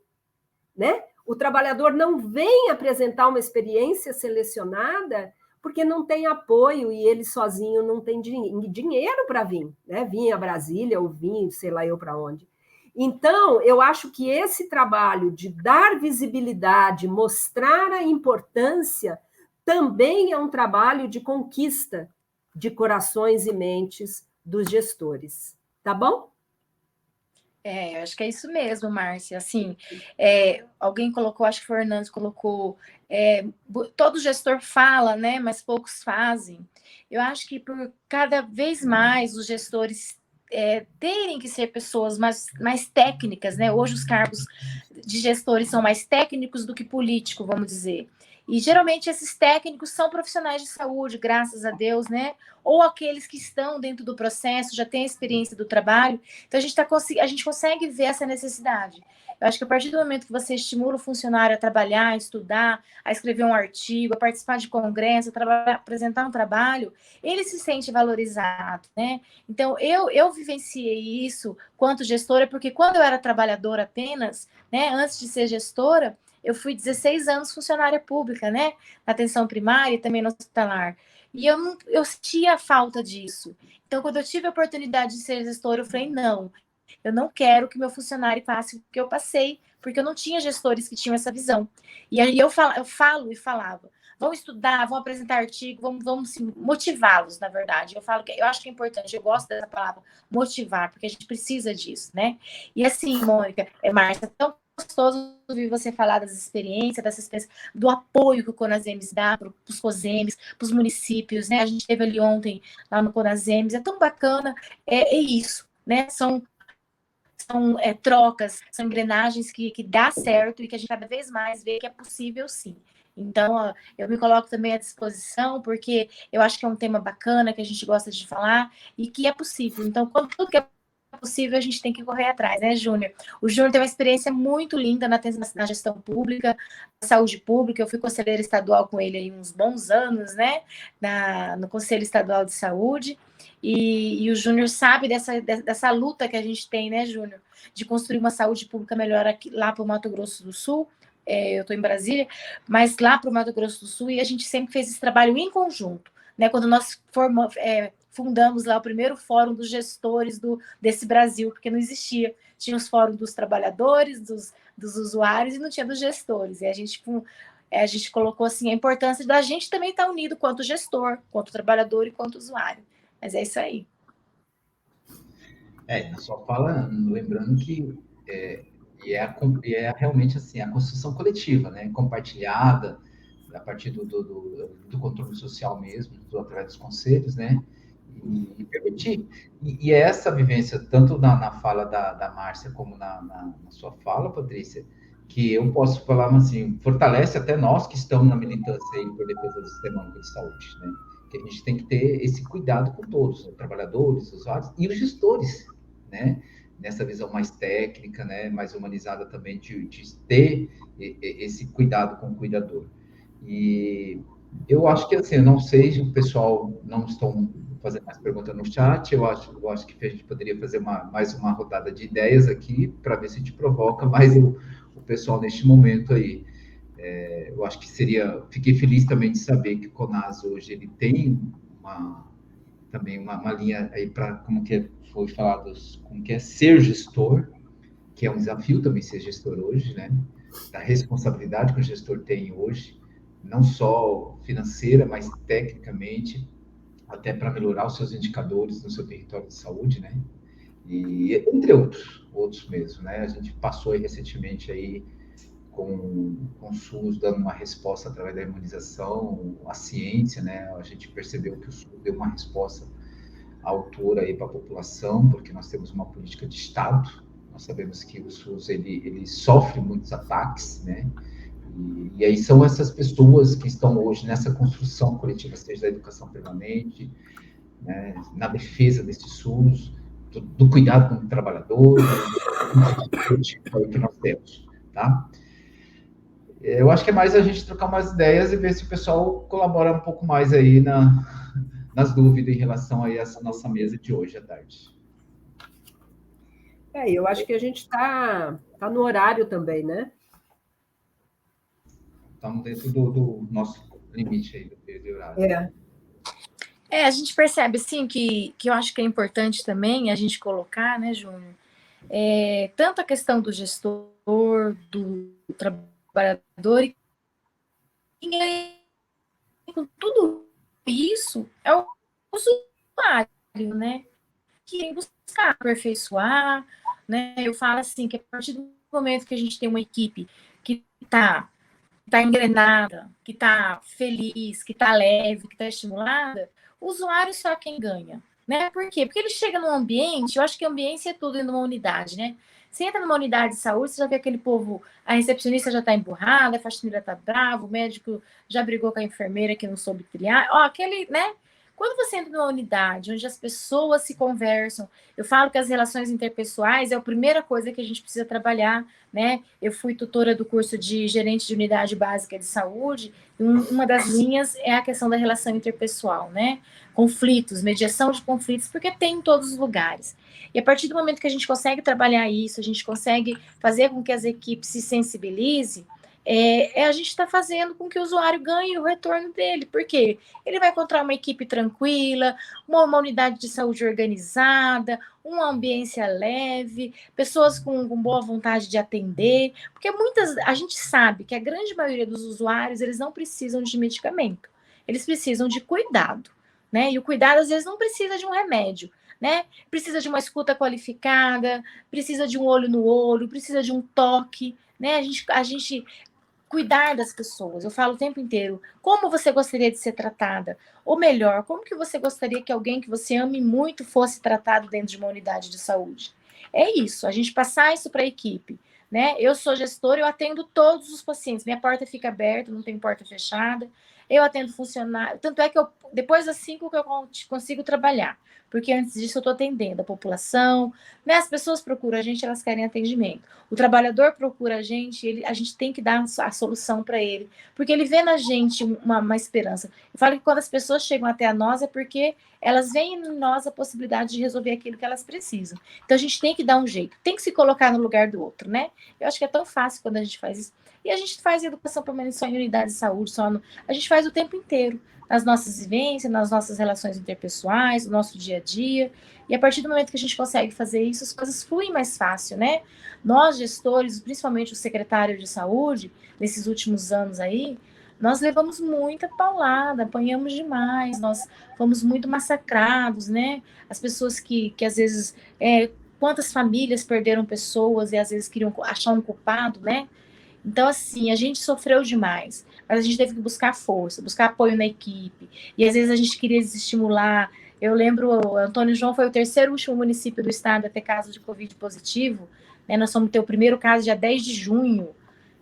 [SPEAKER 3] né? O trabalhador não vem apresentar uma experiência selecionada porque não tem apoio e ele sozinho não tem dinheiro para vir, né? Vir a Brasília ou vir, sei lá eu para onde. Então, eu acho que esse trabalho de dar visibilidade, mostrar a importância, também é um trabalho de conquista de corações e mentes dos gestores. Tá bom?
[SPEAKER 4] Eu acho que é isso mesmo, Márcia. Assim, alguém colocou, acho que o Fernando colocou, todo gestor fala, né? Mas poucos fazem. Eu acho que por cada vez mais os gestores terem que ser pessoas mais técnicas, né? Hoje os cargos de gestores são mais técnicos do que político, vamos dizer. E geralmente esses técnicos são profissionais de saúde, graças a Deus, né? Ou aqueles que estão dentro do processo, já têm a experiência do trabalho. Então a gente consegue ver essa necessidade. Eu acho que a partir do momento que você estimula o funcionário a trabalhar, a estudar, a escrever um artigo, a participar de congresso, a apresentar um trabalho, ele se sente valorizado, né? Então, eu vivenciei isso quanto gestora, porque quando eu era trabalhadora apenas, né, antes de ser gestora, eu fui 16 anos funcionária pública, né? Na atenção primária e também no hospitalar. E eu sentia a falta disso. Então, quando eu tive a oportunidade de ser gestora, eu falei, não, eu não quero que meu funcionário passe o que eu passei, porque eu não tinha gestores que tinham essa visão. E aí eu falo e falava, vão estudar, vão apresentar artigo, vamos assim, motivá-los, na verdade. Eu acho que é importante, eu gosto dessa palavra, motivar, porque a gente precisa disso, né? E assim, Mônica, Márcia, tão gostoso ouvir você falar das experiências, do apoio que o Conasems dá para os COSEMs, para os municípios, né? A gente esteve ali ontem lá no Conasems, é tão bacana, é isso, né? São trocas, são engrenagens que dá certo e que a gente cada vez mais vê que é possível sim. Então, eu me coloco também à disposição, porque eu acho que é um tema bacana, que a gente gosta de falar, e que é possível. Então, quando tudo que é possível, a gente tem que correr atrás, né, Júnior? O Júnior tem uma experiência muito linda na gestão pública, na saúde pública. Eu fui conselheira estadual com ele aí uns bons anos, né, no Conselho Estadual de Saúde. E o Júnior sabe dessa luta que a gente tem, né, Júnior? De construir uma saúde pública melhor aqui, lá para o Mato Grosso do Sul. Eu estou em Brasília, mas lá para o Mato Grosso do Sul, e a gente sempre fez esse trabalho em conjunto, né? Quando nós fundamos lá o primeiro fórum dos gestores desse Brasil, porque não existia. Tinha os fóruns dos trabalhadores, dos usuários, e não tinha dos gestores. E a gente colocou assim a importância da gente também estar unido quanto gestor, quanto trabalhador e quanto usuário. Mas é isso aí.
[SPEAKER 2] Só falando, lembrando que é realmente assim, a construção coletiva, né? Compartilhada, a partir do controle social mesmo, através dos conselhos, né? e permitir. E é essa vivência, tanto na fala da Márcia, como na sua fala, Patrícia, que eu posso falar assim, fortalece até nós que estamos na militância aí por defesa do Sistema Único de Saúde, né? Que a gente tem que ter esse cuidado com todos, os trabalhadores, os usuários e os gestores, né? Nessa visão mais técnica, né? Mais humanizada também, de ter esse cuidado com o cuidador. E eu acho que, assim, eu não sei, o pessoal não estão fazendo mais perguntas no chat, eu acho que a gente poderia fazer mais uma rodada de ideias aqui, para ver se a gente provoca mais o pessoal neste momento aí. Eu acho que fiquei feliz também de saber que o CONAS hoje, ele tem também uma linha aí para, como que foi falado, como que é ser gestor, que é um desafio também ser gestor hoje, né? Da responsabilidade que o gestor tem hoje, não só financeira, mas tecnicamente, até para melhorar os seus indicadores no seu território de saúde, né? E entre outros mesmo, né? A gente passou aí recentemente aí com o SUS dando uma resposta através da imunização, a ciência, né? A gente percebeu que o SUS deu uma resposta à altura aí para a população, porque nós temos uma política de Estado. Nós sabemos que o SUS ele sofre muitos ataques, né? E aí são essas pessoas que estão hoje nessa construção coletiva, seja da educação permanente, né, na defesa desse SUS, do cuidado com o trabalhador, que nós temos, tá? Eu acho que é mais a gente trocar umas ideias e ver se o pessoal colabora um pouco mais aí nas dúvidas em relação a essa nossa mesa de hoje à tarde.
[SPEAKER 3] Eu acho que a gente está no horário também, né?
[SPEAKER 2] Estamos dentro do nosso limite aí do horário.
[SPEAKER 4] A gente percebe, sim, que eu acho que é importante também a gente colocar, né, Júnior, tanto a questão do gestor, do trabalhador, e com tudo isso é o usuário, né, que buscar aperfeiçoar, né, eu falo assim, que a partir do momento que a gente tem uma equipe que está engrenada, que está feliz, que está leve, que está estimulada, o usuário só é quem ganha, né? Por quê? Porque ele chega num ambiente, eu acho que ambiente é tudo em uma unidade, né? Você entra numa unidade de saúde, você já vê aquele povo, a recepcionista já está emburrada, a faxineira está brava, o médico já brigou com a enfermeira que não soube criar, aquele, né? Quando você entra numa unidade onde as pessoas se conversam, eu falo que as relações interpessoais é a primeira coisa que a gente precisa trabalhar, né? Eu fui tutora do curso de gerente de unidade básica de saúde, e uma das linhas é a questão da relação interpessoal, né? Conflitos, mediação de conflitos, porque tem em todos os lugares. E a partir do momento que a gente consegue trabalhar isso, a gente consegue fazer com que as equipes se sensibilizem, a gente está fazendo com que o usuário ganhe o retorno dele. Por quê? Ele vai encontrar uma equipe tranquila, uma unidade de saúde organizada, uma ambiência leve, pessoas com boa vontade de atender, porque a gente sabe que a grande maioria dos usuários, eles não precisam de medicamento, eles precisam de cuidado, né? E o cuidado, às vezes, não precisa de um remédio, né? Precisa de uma escuta qualificada, precisa de um olho no olho, precisa de um toque, né? A gente cuidar das pessoas. Eu falo o tempo inteiro, como você gostaria de ser tratada? Ou melhor, como que você gostaria que alguém que você ame muito fosse tratado dentro de uma unidade de saúde? É isso, a gente passar isso para a equipe, né? Eu sou gestora, eu atendo todos os pacientes, minha porta fica aberta, não tem porta fechada, eu atendo funcionário, tanto é que depois das 5 que eu consigo trabalhar, porque antes disso eu estou atendendo a população, né? As pessoas procuram a gente, elas querem atendimento. O trabalhador procura a gente tem que dar a solução para ele, porque ele vê na gente uma esperança. Eu falo que quando as pessoas chegam até a nós é porque elas veem em nós a possibilidade de resolver aquilo que elas precisam. Então a gente tem que dar um jeito, tem que se colocar no lugar do outro, né? Eu acho que é tão fácil quando a gente faz isso. E a gente faz educação permanente só em unidade de saúde, a gente faz o tempo inteiro, nas nossas vivências, nas nossas relações interpessoais, no nosso dia a dia. E a partir do momento que a gente consegue fazer isso, as coisas fluem mais fácil, né? Nós, gestores, principalmente o secretário de saúde, nesses últimos anos aí, nós levamos muita paulada, apanhamos demais, nós fomos muito massacrados, né? As pessoas que às vezes, quantas famílias perderam pessoas e às vezes queriam achar um culpado, né? Então, assim, a gente sofreu demais, mas a gente teve que buscar força, buscar apoio na equipe, e às vezes a gente queria desestimular, Eu lembro, o Antônio João foi o terceiro último município do estado a ter caso de Covid positivo, né? Nós fomos ter o primeiro caso dia 10 de junho.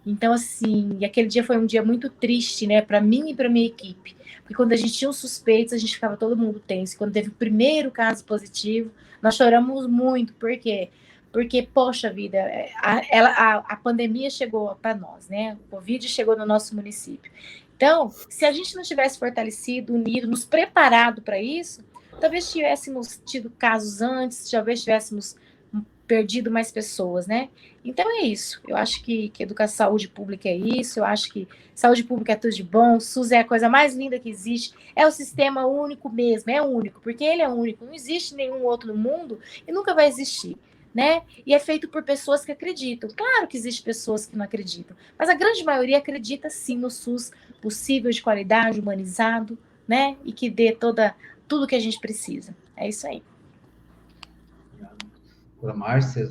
[SPEAKER 4] Então, assim, e aquele dia foi um dia muito triste, né, para mim e para minha equipe. Porque quando a gente tinha os suspeitos, a gente ficava todo mundo tenso. Quando teve o primeiro caso positivo, nós choramos muito. Por quê? Porque, poxa vida, a pandemia chegou para nós, né? O Covid chegou no nosso município. Então, se a gente não tivesse fortalecido, unido, nos preparado para isso, talvez tivéssemos tido casos antes, talvez tivéssemos perdido mais pessoas, né? Então é isso. Eu acho que educação, saúde pública é isso. Eu acho que saúde pública é tudo de bom. O SUS é a coisa mais linda que existe. É o sistema único mesmo, é único, porque ele é único. Não existe nenhum outro no mundo e nunca vai existir, né? E é feito por pessoas que acreditam. Claro que existem pessoas que não acreditam, mas a grande maioria acredita sim no SUS possível, de qualidade, humanizado, né? E que dê tudo que a gente precisa. É isso aí.
[SPEAKER 2] Doutora Márcia,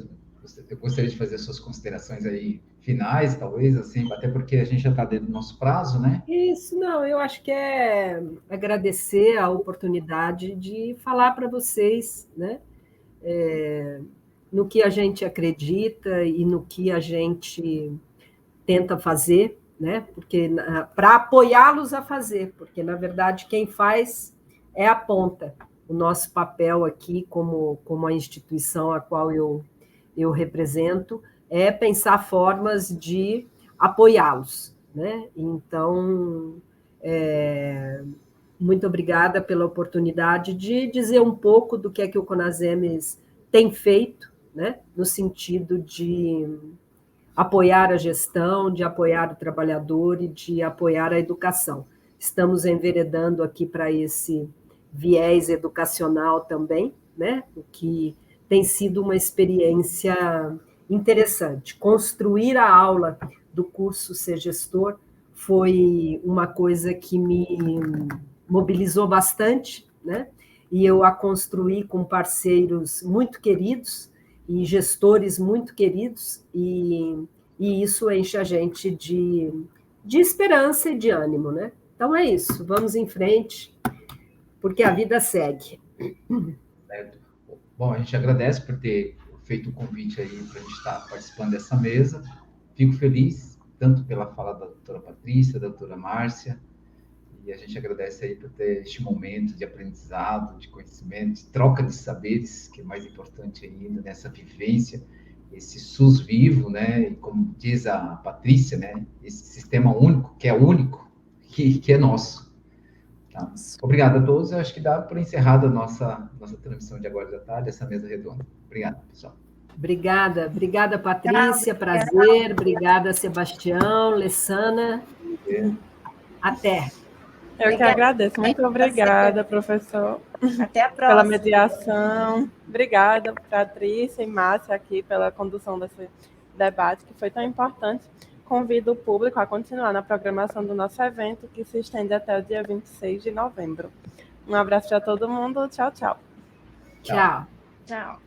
[SPEAKER 2] eu gostaria de fazer suas considerações aí finais, talvez, assim, até porque a gente já está dentro do nosso prazo, né?
[SPEAKER 3] Isso, não, eu acho que é agradecer a oportunidade de falar para vocês, né, no que a gente acredita e no que a gente tenta fazer, né, porque para apoiá-los a fazer, porque, na verdade, quem faz é a ponta. O nosso papel aqui, como a instituição a qual eu represento, é pensar formas de apoiá-los, né? Então, muito obrigada pela oportunidade de dizer um pouco do que é que o CONASEMES tem feito, né? No sentido de apoiar a gestão, de apoiar o trabalhador e de apoiar a educação. Estamos enveredando aqui para esse viés educacional também, né? O que tem sido uma experiência interessante. Construir a aula do curso Ser Gestor foi uma coisa que me mobilizou bastante, né? E eu a construí com parceiros muito queridos e gestores muito queridos, e isso enche a gente de esperança e de ânimo, né? Então é isso, vamos em frente, porque a vida segue.
[SPEAKER 2] Certo. Bom, a gente agradece por ter feito o convite aí para a gente estar participando dessa mesa. Fico feliz, tanto pela fala da doutora Patrícia, da doutora Márcia, e a gente agradece aí por ter este momento de aprendizado, de conhecimento, de troca de saberes, que é mais importante ainda nessa vivência, esse SUS vivo, né? E como diz a Patrícia, né? Esse sistema único, que é único, que é nosso. Tá? Obrigado a todos. Eu acho que dá por encerrada a nossa transmissão de agora da tarde, essa mesa redonda. Obrigado, pessoal.
[SPEAKER 3] Obrigada, Patrícia, prazer. Obrigada, Sebastião, Lessana. Até.
[SPEAKER 1] Eu que agradeço. Muito obrigada, professor.
[SPEAKER 4] Até a próxima.
[SPEAKER 1] Pela mediação. Obrigada, Patrícia e Márcia, aqui pela condução desse debate, que foi tão importante. Convido o público a continuar na programação do nosso evento, que se estende até o dia 26 de novembro. Um abraço para todo mundo. Tchau, tchau.
[SPEAKER 3] Tchau.
[SPEAKER 4] Tchau.